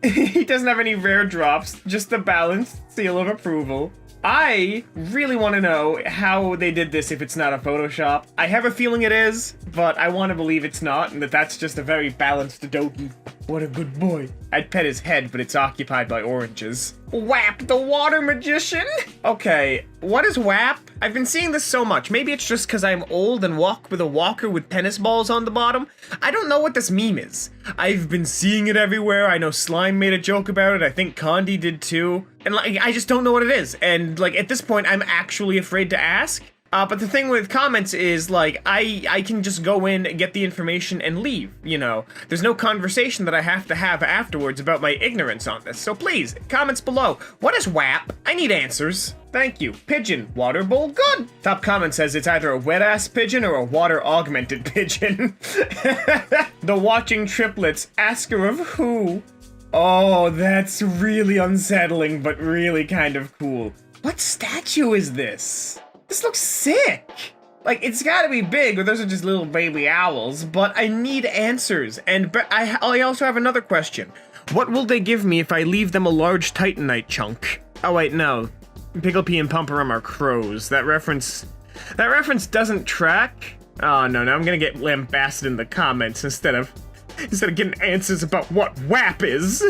He doesn't have any rare drops, just the balanced seal of approval. I really want to know how they did this if it's not a Photoshop. I have a feeling it is, but I want to believe it's not, and that's just a very balanced Doki. What a good boy. I'd pet his head, but it's occupied by oranges. WAP, the water magician? Okay, what is WAP? I've been seeing this so much. Maybe it's just because I'm old and walk with a walker with tennis balls on the bottom. I don't know what this meme is. I've been seeing it everywhere. I know Slime made a joke about it. I think Condi did too. And like, I just don't know what it is. And like, at this point, I'm actually afraid to ask. But the thing with comments is, like, I can just go in, get the information, and leave, you know? There's no conversation that I have to have afterwards about my ignorance on this. So please, comments below. What is WAP? I need answers. Thank you. Pigeon. Water bowl. Good. Top comment says it's either a wet-ass pigeon or a water-augmented pigeon. The watching triplets. Asker of who? Oh, that's really unsettling, but really kind of cool. What statue is this? This looks sick! Like, it's gotta be big, or those are just little baby owls, but I need answers. And I also have another question. What will they give me if I leave them a large Titanite chunk? Oh wait, no. Pigglepee and Pumperum are crows. That reference doesn't track? Oh no, now I'm gonna get lambasted in the comments instead of getting answers about what WAP is.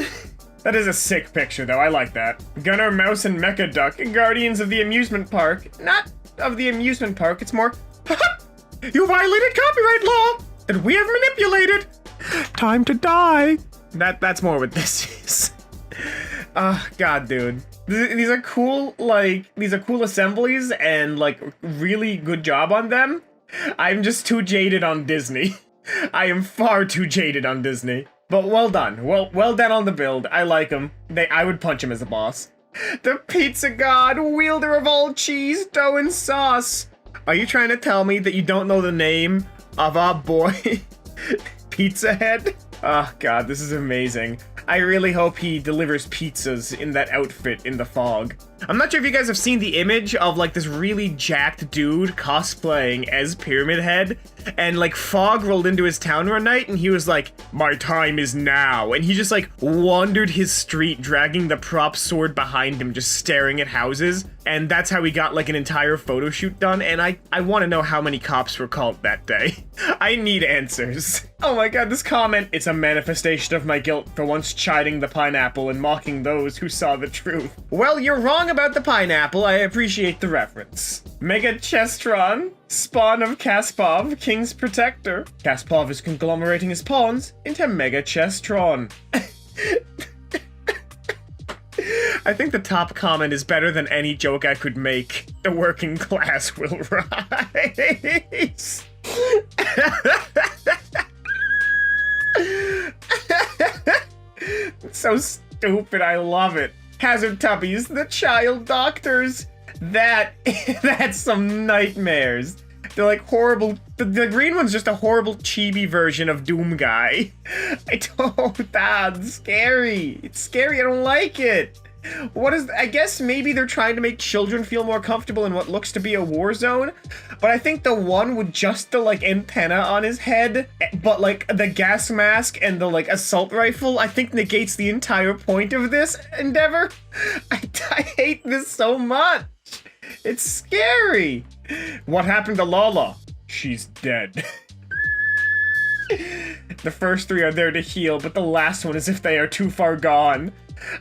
That is a sick picture though, I like that. Gunner, Mouse, and Mecha Duck, Guardians of the Amusement Park. Not of the amusement park, it's more, you violated copyright law that we have manipulated. Time to die. That's more what this is. God, dude. These are cool, like, these are cool assemblies and, like, really good job on them. I'm just too jaded on Disney. I am far too jaded on Disney. But well done. Well done on the build. I like him. I would punch him as a boss. The pizza god, wielder of all cheese, dough, and sauce. Are you trying to tell me that you don't know the name of our boy, Pizza Head? Oh god, this is amazing. I really hope he delivers pizzas in that outfit in the fog. I'm not sure if you guys have seen the image of like this really jacked dude cosplaying as Pyramid Head, and like fog rolled into his town one night and he was like, my time is now, and he just like wandered his street dragging the prop sword behind him, just staring at houses, and that's how he got like an entire photo shoot done. And I want to know how many cops were called that day. I need answers. Oh my god, this comment, it's a manifestation of my guilt for once chiding the pineapple and mocking those who saw the truth. Well, you're wrong about the pineapple, I appreciate the reference. Mega Chestron, spawn of Kaspov, King's Protector. Kaspov is conglomerating his pawns into Mega Chestron. I think the top comment is better than any joke I could make. The working class will rise. It's so stupid, I love it. Hazard Tubbies, the child doctors. That's some nightmares. They're like horrible. The green one's just a horrible chibi version of Doom Guy. That's scary. It's scary, I don't like it. I guess maybe they're trying to make children feel more comfortable in what looks to be a war zone, but I think the one with just the like antenna on his head, but like the gas mask and the like assault rifle, I think negates the entire point of this endeavor. I hate this so much. It's scary. What happened to Lala? She's dead. The first three are there to heal, but the last one is if they are too far gone.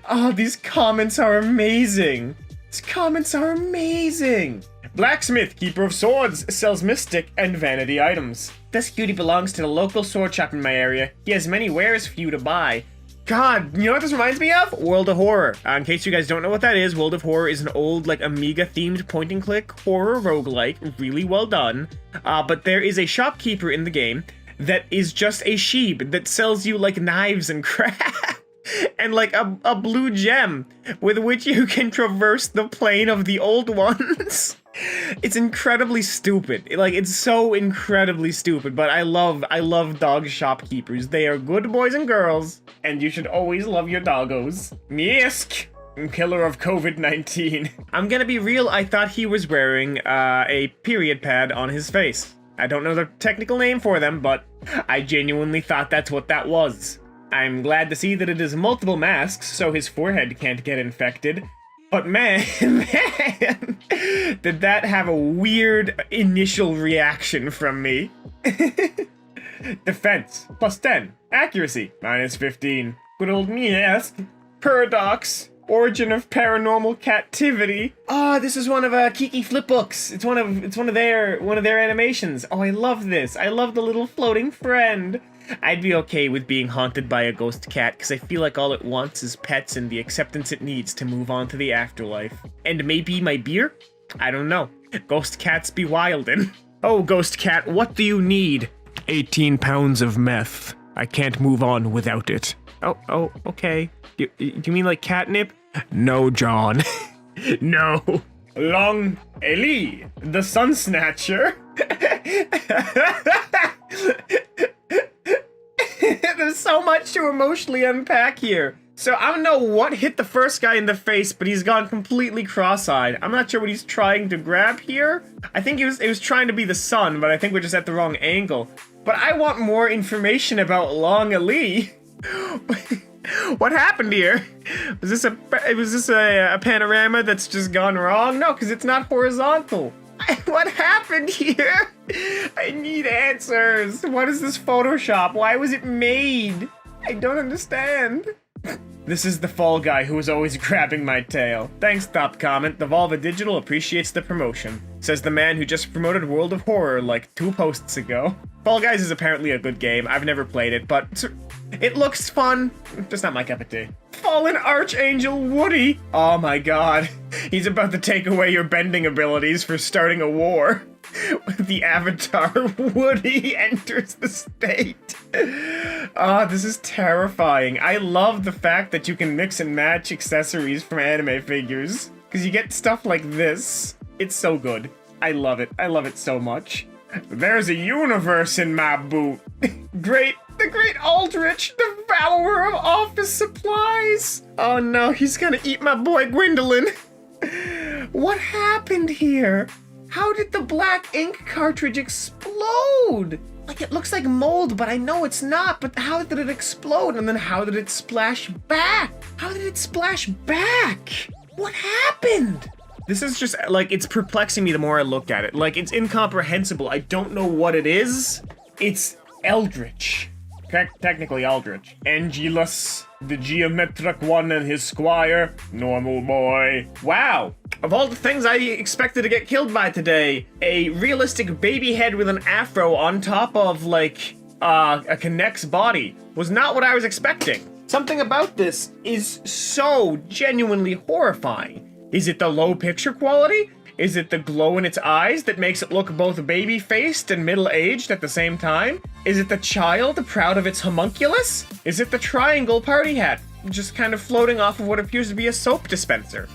Oh, these comments are amazing. These comments are amazing. Blacksmith, keeper of swords, sells mystic and vanity items. This cutie belongs to the local sword shop in my area. He has many wares for you to buy. God, you know what this reminds me of? World of Horror. In case you guys don't know what that is, World of Horror is an old, like, Amiga-themed point-and-click horror roguelike. Really well done. But there is a shopkeeper in the game that is just a sheep that sells you, like, knives and crap. and like a blue gem with which you can traverse the plane of the old ones. It's incredibly stupid. Like, it's so incredibly stupid, but I love dog shopkeepers. They are good boys and girls, and you should always love your doggos. Miesk! Killer of COVID-19. I'm gonna be real, I thought he was wearing a period pad on his face. I don't know the technical name for them, but I genuinely thought that's what that was. I'm glad to see that it is multiple masks, so his forehead can't get infected. But man, did that have a weird initial reaction from me. Defense, +10. Accuracy, -15. Good old Miesk. Paradox. Origin of Paranormal Captivity. Oh, this is one of Kiki Flipbooks. It's one of their animations. Oh, I love this. I love the little floating friend. I'd be okay with being haunted by a ghost cat because I feel like all it wants is pets and the acceptance it needs to move on to the afterlife. And maybe my beer? I don't know. Ghost cats be wildin'. Oh, ghost cat, what do you need? 18 pounds of meth. I can't move on without it. Oh, okay. Do you mean like catnip? No, John. No. Long Eli, the Sun Snatcher. There's so much to emotionally unpack here. So I don't know what hit the first guy in the face, but he's gone completely cross-eyed. I'm not sure what he's trying to grab here. I think it was trying to be the sun, but I think we're just at the wrong angle. But I want more information about Long Eli. What happened here? Was this a panorama that's just gone wrong? No, because it's not horizontal. What happened here? I need answers. What is this Photoshop? Why was it made? I don't understand. This is the fall guy who is always grabbing my tail. Thanks, top comment. The Volva Digital appreciates the promotion. Says the man who just promoted World of Horror like 2 posts ago. Fall Guys is apparently a good game. I've never played it, but it looks fun. Just not my cup of tea. Fallen Archangel Woody. Oh my god. He's about to take away your bending abilities for starting a war. The avatar Woody enters the state. This is terrifying. I love the fact that you can mix and match accessories from anime figures. Because you get stuff like this. It's so good. I love it. I love it so much. There's a universe in my boot. The great Aldrich, devourer of office supplies. Oh no, he's gonna eat my boy Gwendolyn. What happened here? How did the black ink cartridge explode? Like, it looks like mold, but I know it's not. But how did it explode? And then how did it splash back? How did it splash back? What happened? This is just, like, it's perplexing me the more I look at it. Like, it's incomprehensible. I don't know what it is. It's Eldritch. Technically Eldritch. Angelus, the geometric one and his squire, normal boy. Wow. Of all the things I expected to get killed by today, a realistic baby head with an afro on top of, like, a Kinect's body was not what I was expecting. Something about this is so genuinely horrifying. Is it the low picture quality? Is it the glow in its eyes that makes it look both baby-faced and middle-aged at the same time? Is it the child proud of its homunculus? Is it the triangle party hat, just kind of floating off of what appears to be a soap dispenser?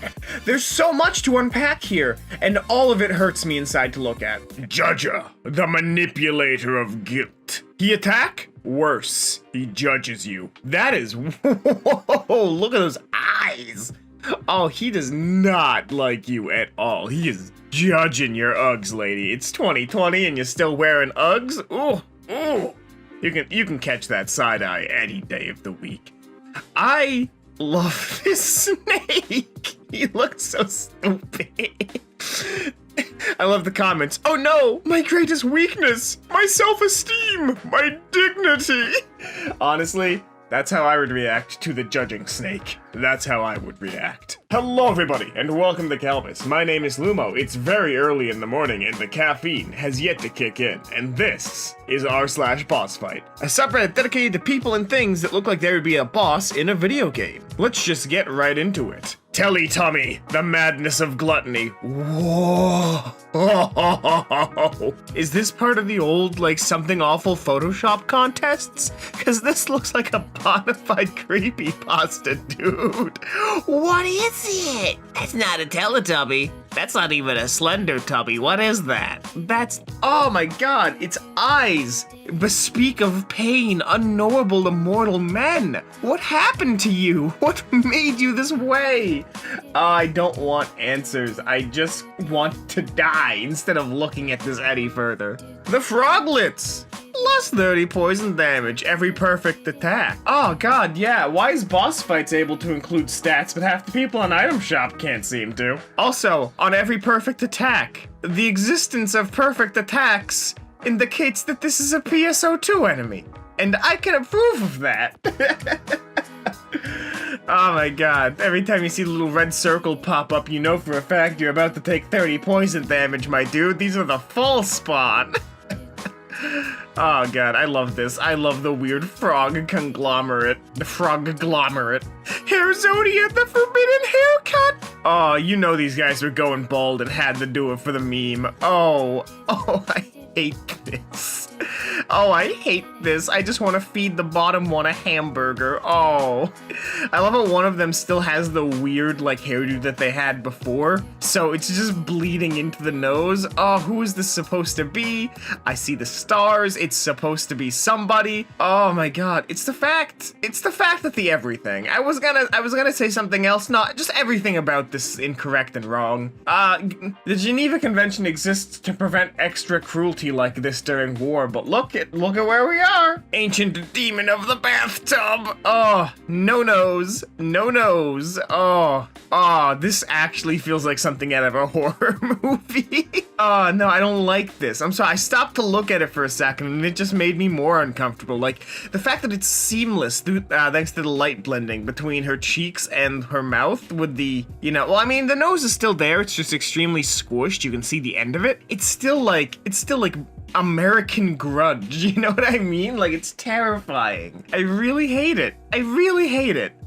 There's so much to unpack here, and all of it hurts me inside to look at. Judger, the manipulator of guilt. He attack? Worse, he judges you. That is, whoa, look at those eyes. Oh, he does not like you at all. He is judging your Uggs, lady. It's 2020 and you're still wearing Uggs? Ooh. You can catch that side eye any day of the week. I love this snake. He looks so stupid. I love the comments. Oh no, my greatest weakness, my self-esteem, my dignity. Honestly, that's how I would react to the judging snake. That's how I would react. Hello everybody, and welcome to Kalbus. My name is Lumo. It's very early in the morning, and the caffeine has yet to kick in. And this is r/BossFight, a subreddit dedicated to people and things that look like there would be a boss in a video game. Let's just get right into it. Teletubby, the madness of gluttony. Whoa. Is this part of the old, like, something awful Photoshop contests? Because this looks like a bonafide creepypasta, dude. What is it? That's not a Teletubby. That's not even a Slender Tubby. What is that? That's, oh my god, its eyes bespeak of pain unknowable to mortal men. What happened to you? What made you this way? I don't want answers. I just want to die instead of looking at this any further. The froglets! Plus 30 poison damage every perfect attack. Oh god, yeah, why is BossFights able to include stats but half the people on Item Shop can't seem to? Also, on every perfect attack, the existence of perfect attacks indicates that this is a PSO2 enemy. And I can approve of that. Oh my god, every time you see the little red circle pop up, you know for a fact you're about to take 30 poison damage, my dude. These are the full spawn. Oh god, I love this. I love the weird frog conglomerate. The frog-glomerate. Hairzonia, the forbidden haircut! Oh, you know these guys were going bald and had to do it for the meme. Oh, I hate this. Oh, I hate this. I just want to feed the bottom one a hamburger. Oh. I love how one of them still has the weird, like, hairdo that they had before. So it's just bleeding into the nose. Oh, who is this supposed to be? I see the stars. It's supposed to be somebody. Oh my god. It's the fact that the everything. I was gonna say something else. Not just everything about this is incorrect and wrong. The Geneva Convention exists to prevent extra cruelty like this during war, but look at where we are. Ancient demon of the bathtub. Oh, no nose. Oh, this actually feels like something out of a horror movie. Oh, no, I don't like this. I'm sorry, I stopped to look at it for a second and it just made me more uncomfortable. Like, the fact that it's seamless thanks to the light blending between her cheeks and her mouth with the, well, I mean, the nose is still there. It's just extremely squished. You can see the end of it. It's still like American Grudge, you know what I mean? Like, it's terrifying. I really hate it.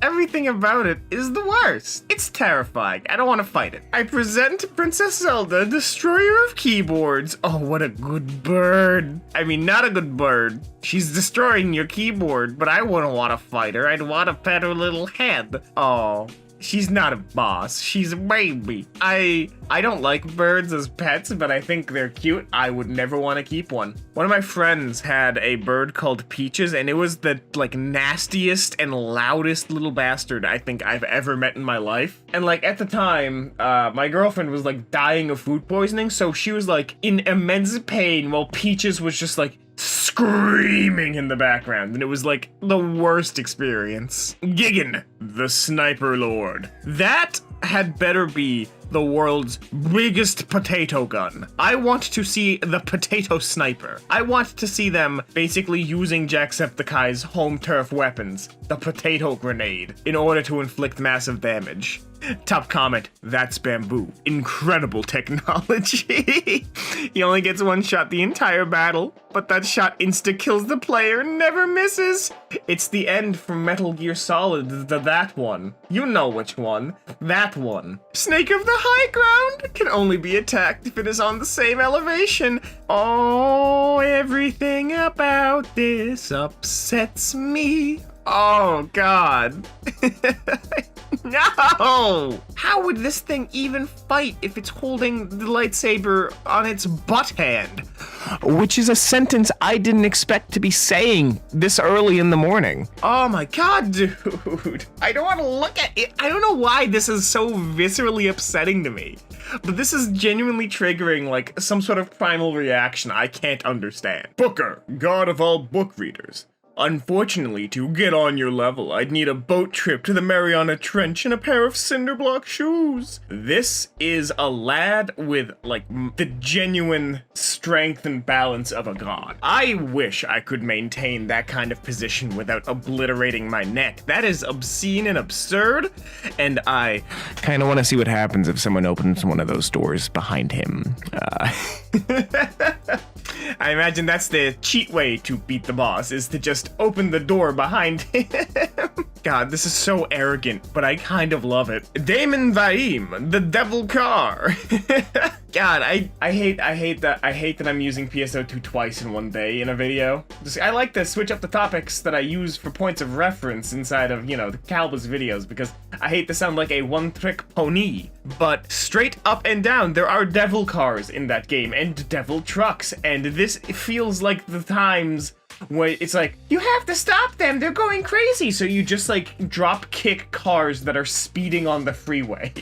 Everything about it is the worst. It's terrifying. I don't want to fight it. I present Princess Zelda, destroyer of keyboards. Oh, what a good bird. I mean, not a good bird. She's destroying your keyboard, but I wouldn't want to fight her. I'd want to pet her little head. Oh. She's not a boss. She's a baby. I don't like birds as pets, but I think they're cute. I would never want to keep one. One of my friends had a bird called Peaches, and it was the, like, nastiest and loudest little bastard I think I've ever met in my life. And, like, at the time, my girlfriend was, like, dying of food poisoning, so she was, like, in immense pain while Peaches was just, like, screaming in the background, and it was like the worst experience. Giggin, the Sniper Lord. That had better be the world's biggest potato gun. I want to see the potato sniper. I want to see them basically using Jacksepticeye's home turf weapons, the potato grenade, in order to inflict massive damage. Top comment, that's bamboo. Incredible technology. He only gets one shot the entire battle, but that shot insta-kills the player, never misses. It's the end from Metal Gear Solid, that one. You know which one. That one. Snake of the high ground can only be attacked if it is on the same elevation. Oh, everything about this upsets me. Oh, God. No! How would this thing even fight if it's holding the lightsaber on its butt hand? Which is a sentence I didn't expect to be saying this early in the morning. Oh my god, dude. I don't want to look at it. I don't know why this is so viscerally upsetting to me. But this is genuinely triggering, like, some sort of primal reaction I can't understand. Booker, god of all book readers. Unfortunately, to get on your level, I'd need a boat trip to the Mariana Trench and a pair of cinder block shoes. This is a lad with, like, the genuine strength and balance of a god. I wish I could maintain that kind of position without obliterating my neck. That is obscene and absurd, and I kind of want to see what happens if someone opens one of those doors behind him. I imagine that's the cheat way to beat the boss, is to just open the door behind him. God, this is so arrogant, but I kind of love it. Damon Vaim, the devil car. God, I hate that I'm using PSO2 twice in one day in a video. I like to switch up the topics that I use for points of reference inside of, you know, the Kalbus videos, because I hate to sound like a one-trick pony. But straight up and down, there are devil cars in that game, and devil trucks, and this feels like the times where it's like, you have to stop them, they're going crazy, so you just like drop kick cars that are speeding on the freeway.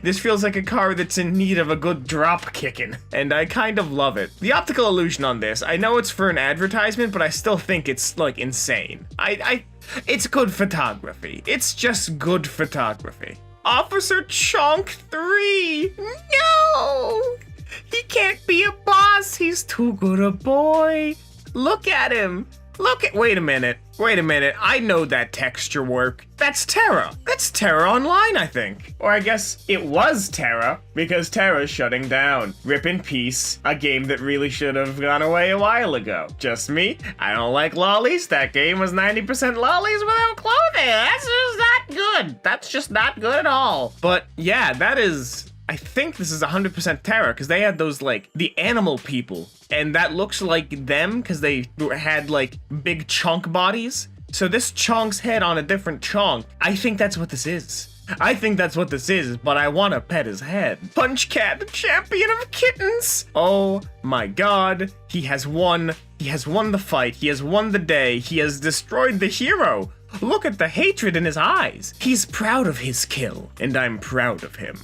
This feels like a car that's in need of a good drop kicking, and I kind of love it. The optical illusion on this, I know it's for an advertisement, but I still think it's like insane. It's good photography. It's just good photography. Officer Chonk 3! No! He can't be a boss, he's too good a boy. Look at him. Wait a minute. I know that texture work. That's Terra. That's Terra Online, I think. Or I guess it was Terra, because Terra's shutting down. Rip in peace, a game that really should have gone away a while ago. Just me? I don't like lollies. That game was 90% lollies without clothing. That's just not good. That's just not good at all. But yeah, that is... I think this is 100% Terra, because they had those, like, the animal people. And that looks like them, because they had, like, big chunk bodies. So this chonk's head on a different chonk. I think that's what this is. But I want to pet his head. Punch Cat, the champion of kittens. Oh my god. He has won. He has won the fight. He has won the day. He has destroyed the hero. Look at the hatred in his eyes. He's proud of his kill, and I'm proud of him.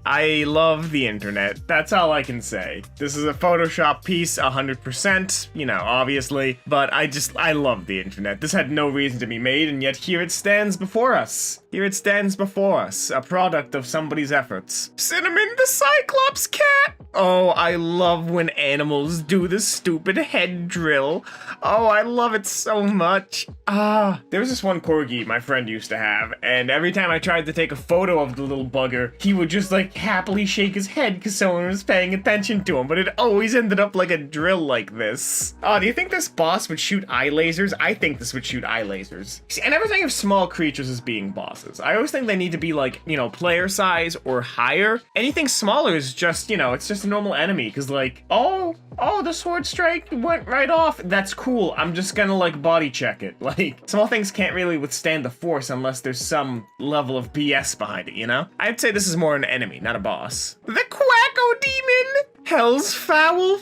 I love the internet. That's all I can say. This is a Photoshop piece, 100%, you know, obviously, but I love the internet. This had no reason to be made, and yet here it stands before us. A product of somebody's efforts. Cinnamon the Cyclops cat! Oh, I love when animals do the stupid head drill. Oh, I love it so much. There was this one corgi my friend used to have, and every time I tried to take a photo of the little bugger, he would just like happily shake his head because someone was paying attention to him, but it always ended up like a drill like this. Do you think this boss would shoot eye lasers? I think this would shoot eye lasers. See, I never think of small creatures as being bosses. I always think they need to be like, you know, player size or higher. Anything smaller is just, you know, it's just a normal enemy, because like, oh, the sword strike went right off. That's cool. I'm just gonna like body check it. Like, small things can't really withstand the force unless there's some level of BS behind it, you know? I'd say this is more an enemy, not a boss. The Quacko Demon! Hell's foul.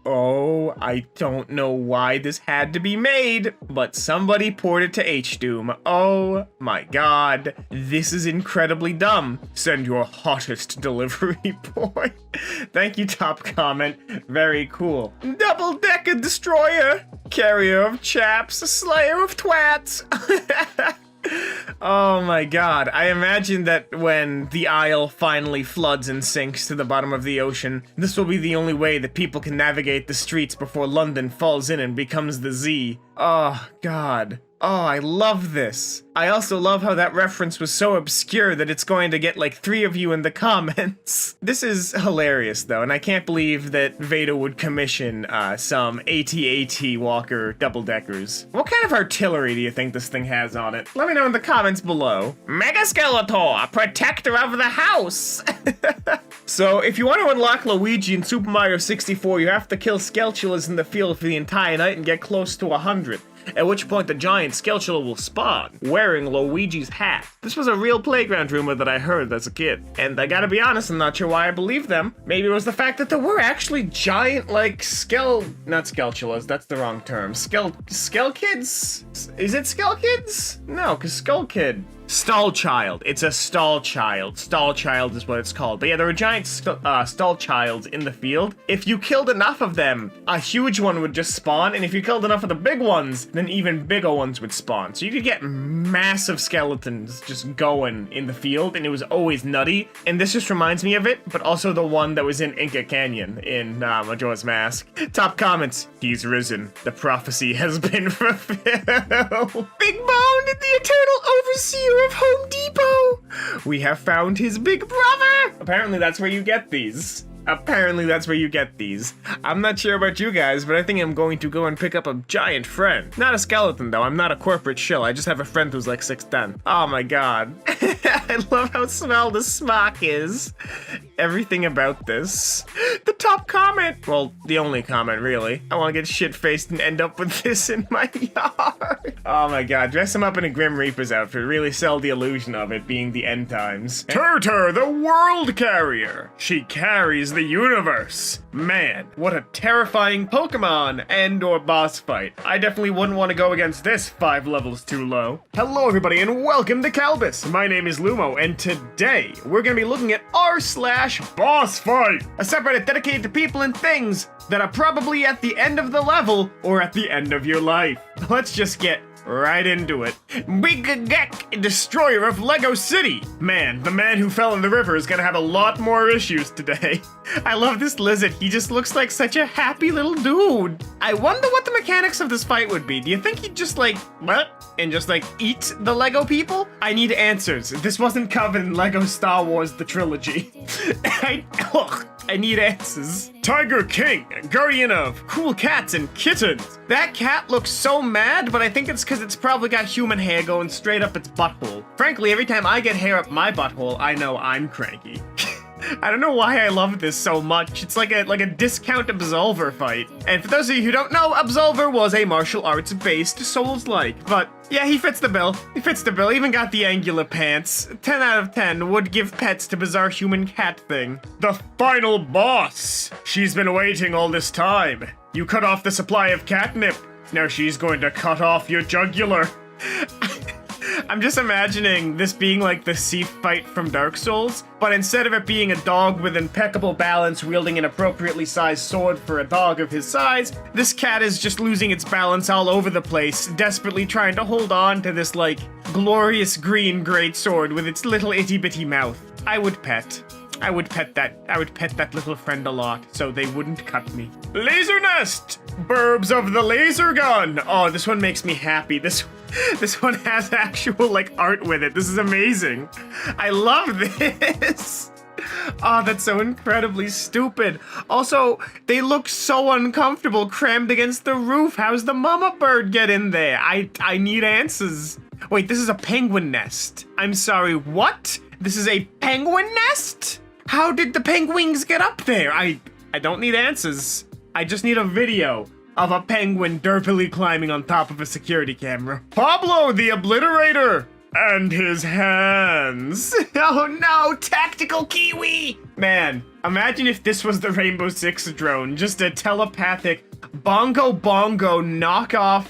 Oh, I don't know why this had to be made, but somebody poured it to H-Doom. Oh my god. This is incredibly dumb. Send your hottest delivery boy. Thank you, top comment. Very cool. Double-decker destroyer. Carrier of chaps. Slayer of twats. Oh my god, I imagine that when the Isle finally floods and sinks to the bottom of the ocean, this will be the only way that people can navigate the streets before London falls in and becomes the Z. Oh god. Oh, I love this. I also love how that reference was so obscure that it's going to get like 3 of you in the comments. This is hilarious though, and I can't believe that Veda would commission some AT-AT Walker double-deckers. What kind of artillery do you think this thing has on it? Let me know in the comments below. Mega Skeletor, protector of the house! So, if you want to unlock Luigi in Super Mario 64, you have to kill Skelchulas in the field for the entire night and get close to 100. At which point the giant Skelchula will spawn, wearing Luigi's hat. This was a real playground rumor that I heard as a kid. And I gotta be honest, I'm not sure why I believed them. Maybe it was the fact that there were actually giant, like, not Skelchulas, that's the wrong term. Skell Kids? Is it Skell Kids? No, because Skull Kid Stall child. It's a stall child. Stall child is what it's called. But yeah, there are giant stall childs in the field. If you killed enough of them, a huge one would just spawn. And if you killed enough of the big ones, then even bigger ones would spawn. So you could get massive skeletons just going in the field. And it was always nutty. And this just reminds me of it, but also the one that was in Inca Canyon in Majora's Mask. Top comments. He's risen. The prophecy has been fulfilled. Big Bone, the eternal overseer of Home Depot. We have found his big brother. Apparently that's where you get these. I'm not sure about you guys, but I think I'm going to go and pick up a giant friend. Not a skeleton, though. I'm not a corporate shill. I just have a friend who's like 6'10". Oh my god. I love how small the smock is. Everything about this. The top comment. Well, the only comment, really. I want to get shit-faced and end up with this in my yard. Oh my god. Dress him up in a Grim Reaper's outfit. Really sell the illusion of it being the end times. Turtur, the world carrier. She carries the universe. Man, what a terrifying Pokemon and or boss fight. I definitely wouldn't want to go against this 5 levels too low. Hello everybody and welcome to Kalbus. My name is Lumo and today we're going to be looking at r/BossFight, a subreddit dedicated to people and things that are probably at the end of the level or at the end of your life. Let's just get right into it. Big Gek, destroyer of Lego City. Man, the man who fell in the river is gonna have a lot more issues today. I love this lizard. He just looks like such a happy little dude. I wonder what the mechanics of this fight would be. Do you think he'd just like, what? And just like eat the Lego people? I need answers. This wasn't covered in Lego Star Wars the trilogy. I need answers. Tiger King, guardian of cool cats and kittens. That cat looks so mad, but I think it's because it's probably got human hair going straight up its butthole. Frankly, every time I get hair up my butthole, I know I'm cranky. I don't know why I love this so much. It's like a discount Absolver fight. And for those of you who don't know, Absolver was a martial arts based Souls-like. But yeah, he fits the bill. Even got the angular pants. 10 out of 10 would give pets to bizarre human cat thing. The final boss. She's been waiting all this time. You cut off the supply of catnip. Now she's going to cut off your jugular. I'm just imagining this being like the Seath fight from Dark Souls, but instead of it being a dog with impeccable balance wielding an appropriately sized sword for a dog of his size, this cat is just losing its balance all over the place, desperately trying to hold on to this like glorious green great sword with its little itty bitty mouth. I would pet that little friend a lot, so they wouldn't cut me. Laser Nest! Burbs of the laser gun! Oh, this one makes me happy. This one has actual, like, art with it. This is amazing. I love this. Oh, that's so incredibly stupid. Also, they look so uncomfortable crammed against the roof. How's the mama bird get in there? I need answers. Wait, this is a penguin nest. I'm sorry, what? This is a penguin nest? How did the penguins get up there? I don't need answers. I just need a video of a penguin derpily climbing on top of a security camera. Pablo the Obliterator! And his hands. Oh no, tactical kiwi! Man, imagine if this was the Rainbow Six drone. Just a telepathic bongo knockoff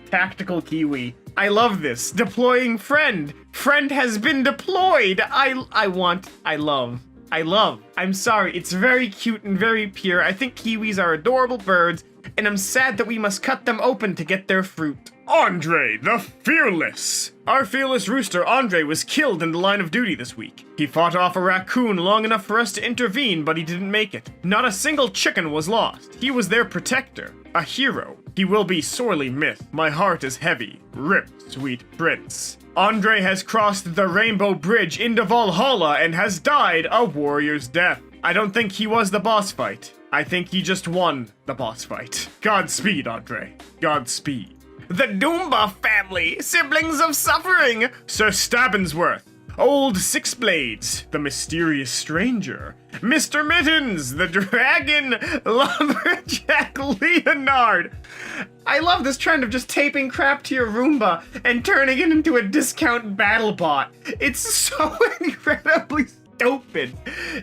tactical kiwi. I love this. Deploying friend. Friend has been deployed. I love. I'm sorry, it's very cute and very pure. I think kiwis are adorable birds, and I'm sad that we must cut them open to get their fruit. Andre the Fearless! Our fearless rooster Andre was killed in the line of duty this week. He fought off a raccoon long enough for us to intervene, but he didn't make it. Not a single chicken was lost. He was their protector. A hero. He will be sorely missed. My heart is heavy. Rip, sweet prince. Andre has crossed the Rainbow Bridge into Valhalla and has died a warrior's death. I don't think he was the boss fight. I think he just won the boss fight. Godspeed, Andre. Godspeed. The Doomba family, siblings of suffering. Sir Stabbinsworth. Old Six Blades, the mysterious stranger. Mr. Mittens, the dragon. Lumberjack Leonard. I love this trend of just taping crap to your Roomba and turning it into a discount battle bot. It's so incredibly stupid.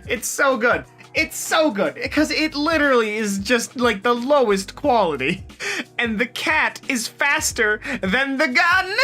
It's so good. It's so good because it literally is just like the lowest quality. And the cat is faster than the gun.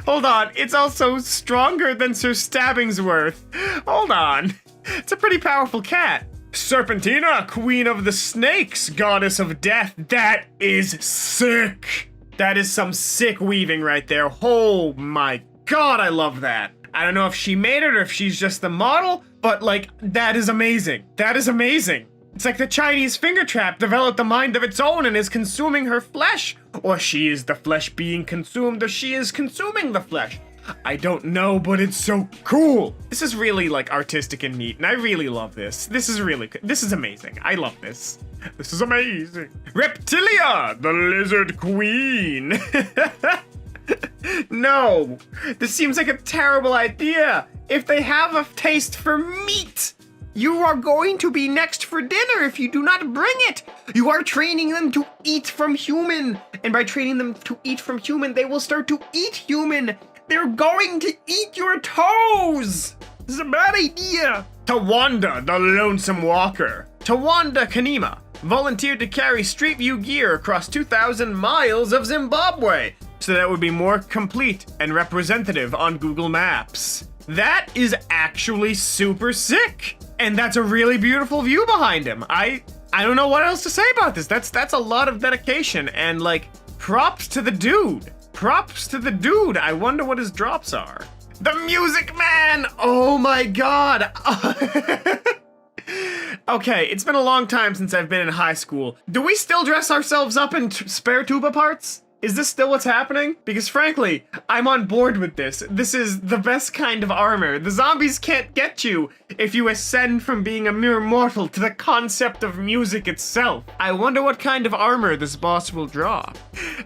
Hold on, it's also stronger than Sir Stabbingsworth. Hold on. It's a pretty powerful cat. Serpentina, queen of the snakes, goddess of death. That is sick. That is some sick weaving right there. Oh my god, I love that. I don't know if she made it or if she's just the model, but like, that is amazing. That is amazing. It's like the Chinese finger trap developed a mind of its own and is consuming her flesh. Or she is the flesh being consumed, or she is consuming the flesh. I don't know, but it's so cool. This is really like artistic and neat, and I really love this. This is really good. This is amazing. I love this. This is amazing. Reptilia, the lizard queen. No, this seems like a terrible idea. If they have a taste for meat, you are going to be next for dinner if you do not bring it. You are training them to eat from human. And by training them to eat from human, they will start to eat human. They're going to eat your toes. This is a bad idea. Tawanda, the lonesome walker. Tawanda Kanima volunteered to carry Street View gear across 2,000 miles of Zimbabwe so that it would be more complete and representative on Google Maps. That is actually super sick. And that's a really beautiful view behind him. I don't know what else to say about this. That's a lot of dedication and like props to the dude. Props to the dude. I wonder what his drops are. The Music Man. Oh my god. Okay, it's been a long time since I've been in high school. Do we still dress ourselves up in spare tuba parts? Is this still what's happening? Because frankly, I'm on board with this. This is the best kind of armor. The zombies can't get you if you ascend from being a mere mortal to the concept of music itself. I wonder what kind of armor this boss will draw.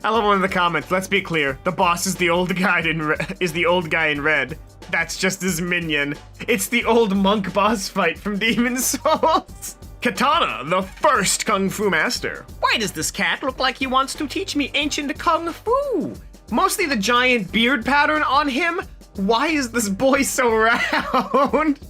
I love one of the comments. Let's be clear. The boss is the old guy in red. That's just his minion. It's the old monk boss fight from Demon Souls. Katana, the first Kung Fu master. Why does this cat look like he wants to teach me ancient Kung Fu? Mostly the giant beard pattern on him. Why is this boy so round?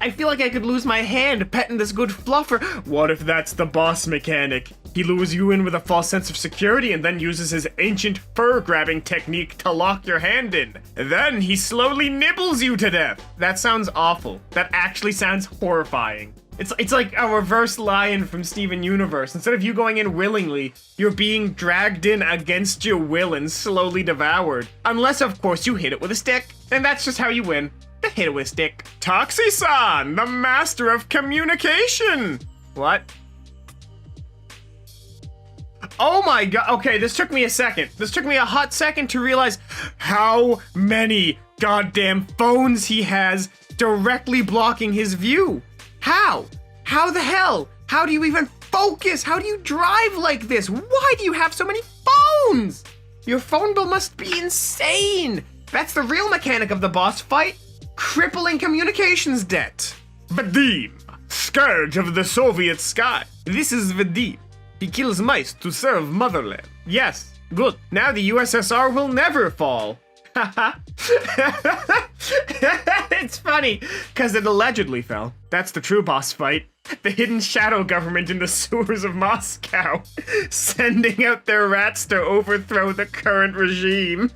I feel like I could lose my hand petting this good fluffer. What if that's the boss mechanic? He lures you in with a false sense of security and then uses his ancient fur-grabbing technique to lock your hand in. Then he slowly nibbles you to death. That sounds awful. That actually sounds horrifying. It's like a reverse lion from Steven Universe. Instead of you going in willingly, you're being dragged in against your will and slowly devoured. Unless, of course, you hit it with a stick. And that's just how you win. Hit it with a stick. Toxi-san, the master of communication. What? Oh my god. Okay, this took me a second. This took me a hot second to realize how many goddamn phones he has directly blocking his view. How? How the hell? How do you even focus? How do you drive like this? Why do you have so many phones? Your phone bill must be insane. That's the real mechanic of the boss fight. Crippling communications debt. Vadim, scourge of the Soviet sky. This is Vadim. He kills mice to serve motherland. Yes, good. Now the USSR will never fall. It's funny, because it allegedly fell. That's the true boss fight. The hidden shadow government in the sewers of Moscow, sending out their rats to overthrow the current regime.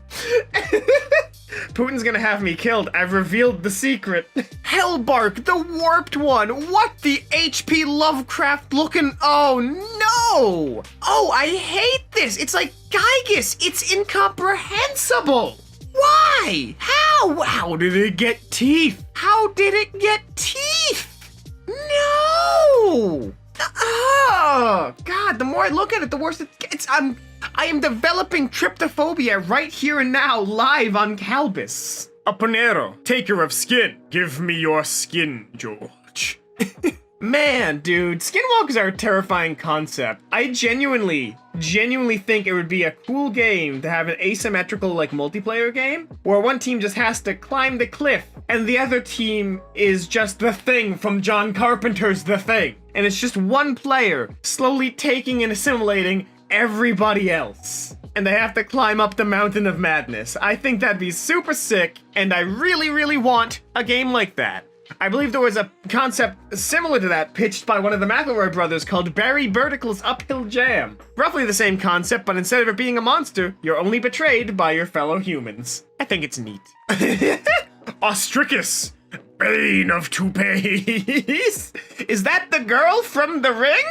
Putin's gonna have me killed. I've revealed the secret. Hellbark, the warped one. What the HP Lovecraft looking? Oh no! Oh, I hate this. It's like Gygus. It's incomprehensible. Why? How? How did it get teeth? How did it get teeth? No! Oh, God, the more I look at it, the worse it gets. I am developing tryptophobia right here and now, live on Kalbus. Aponero, taker of skin. Give me your skin, George. Man, dude, skinwalkers are a terrifying concept. I genuinely think it would be a cool game to have an asymmetrical, like, multiplayer game, where one team just has to climb the cliff, and the other team is just the Thing from John Carpenter's The Thing. And it's just one player slowly taking and assimilating everybody else. And they have to climb up the mountain of madness. I think that'd be super sick, and I really, really want a game like that. I believe there was a concept similar to that pitched by one of the McElroy brothers called Barry Burticle's Uphill Jam. Roughly the same concept, but instead of it being a monster, you're only betrayed by your fellow humans. I think it's neat. Ostricus, bane of toupees. Is that the girl from The Ring?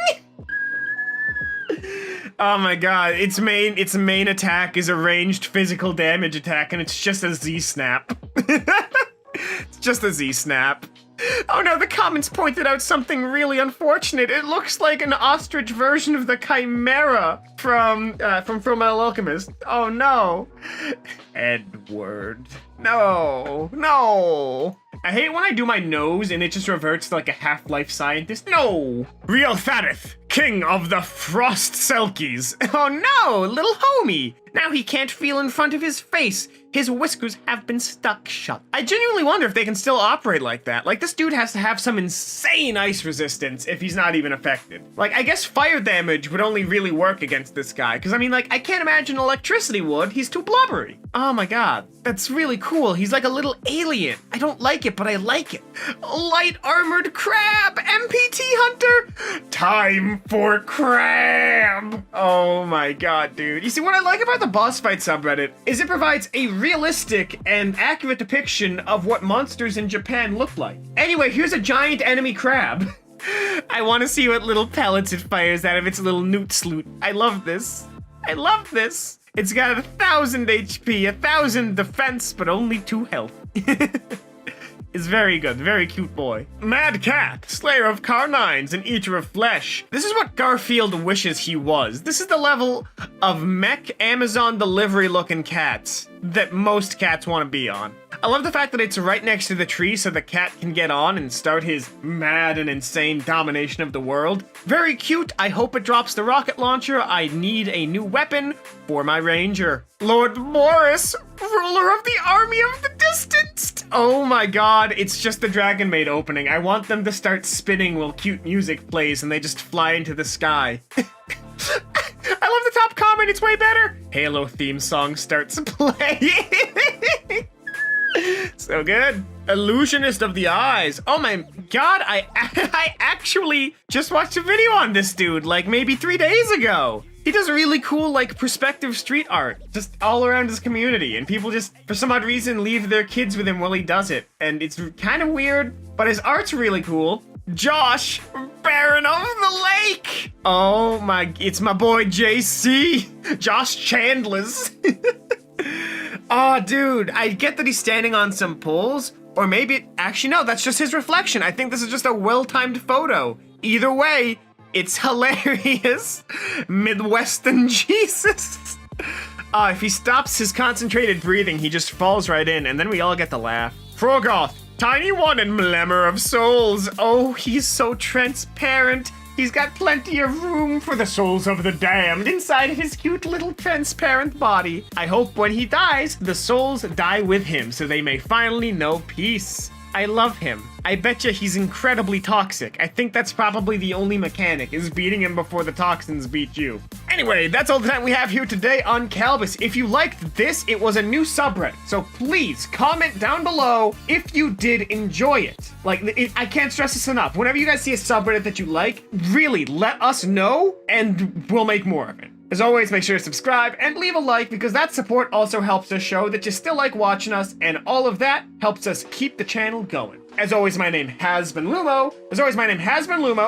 Oh my god, its main attack is a ranged physical damage attack, and it's just a Z-snap. It's just a Z-snap. Oh no, the comments pointed out something really unfortunate. It looks like an ostrich version of the Chimera from Fullmetal Alchemist. Oh no. Edward. No. I hate when I do my nose and it just reverts to like a Half-Life scientist. No! Real Thareth, king of the Frost Selkies. Oh no, little homie. Now he can't feel in front of his face. His whiskers have been stuck shut. I genuinely wonder if they can still operate like that. Like, this dude has to have some insane ice resistance if he's not even affected. Like, I guess fire damage would only really work against this guy. Because, I mean, like, I can't imagine electricity would. He's too blubbery. Oh my god. That's really cool. He's like a little alien. I don't like it, but I like it. Light armored crab, MPT hunter. Time for crab. Oh my god, dude. You see, what I like about the BossFight subreddit is it provides a realistic and accurate depiction of what monsters in Japan look like. Anyway, here's a giant enemy crab. I want to see what little pellets it fires out of its little newt sloot. I love this. I love this. It's got 1,000 HP, 1,000 defense, but only 2 health. It's very good, very cute boy. Mad Cat, slayer of carnines and eater of flesh. This is what Garfield wishes he was. This is the level of mech Amazon delivery looking cats that most cats want to be on. I love the fact that it's right next to the tree so the cat can get on and start his mad and insane domination of the world. Very cute. I hope it drops the rocket launcher. I need a new weapon for my ranger. Lord Morris, ruler of the army of the distanced. Oh my god, it's just the Dragon Maid opening. I want them to start spinning while cute music plays and they just fly into the sky. I love the top comment, it's way better. Halo theme song starts playing. So good. Illusionist of the Eyes. Oh my god, I actually just watched a video on this dude like maybe 3 days ago. He does really cool like perspective street art just all around his community, and people just for some odd reason leave their kids with him while he does it, and it's kind of weird, but his art's really cool. Josh, Baron of the Lake. Oh my, it's my boy JC. Josh Chandler's. Oh, dude, I get that he's standing on some poles, or maybe, actually no, that's just his reflection. I think this is just a well-timed photo. Either way, it's hilarious. Midwestern Jesus. If he stops his concentrated breathing, he just falls right in, and then we all get to laugh. Frogoth, tiny one and Mlemmer of souls. Oh, he's so transparent. He's got plenty of room for the souls of the damned inside of his cute little transparent body. I hope when he dies, the souls die with him so they may finally know peace. I love him. I betcha he's incredibly toxic. I think that's probably the only mechanic, is beating him before the toxins beat you. Anyway, that's all the time we have here today on Kalbus. If you liked this, it was a new subreddit, so please comment down below if you did enjoy it. Like, I can't stress this enough. Whenever you guys see a subreddit that you like, really let us know and we'll make more of it. As always, make sure to subscribe and leave a like, because that support also helps us show that you still like watching us, and all of that helps us keep the channel going. As always, my name has been Lumo.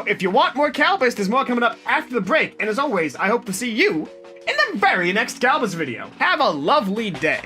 If you want more Kalbus, there's more coming up after the break. And as always, I hope to see you in the very next Kalbus video. Have a lovely day.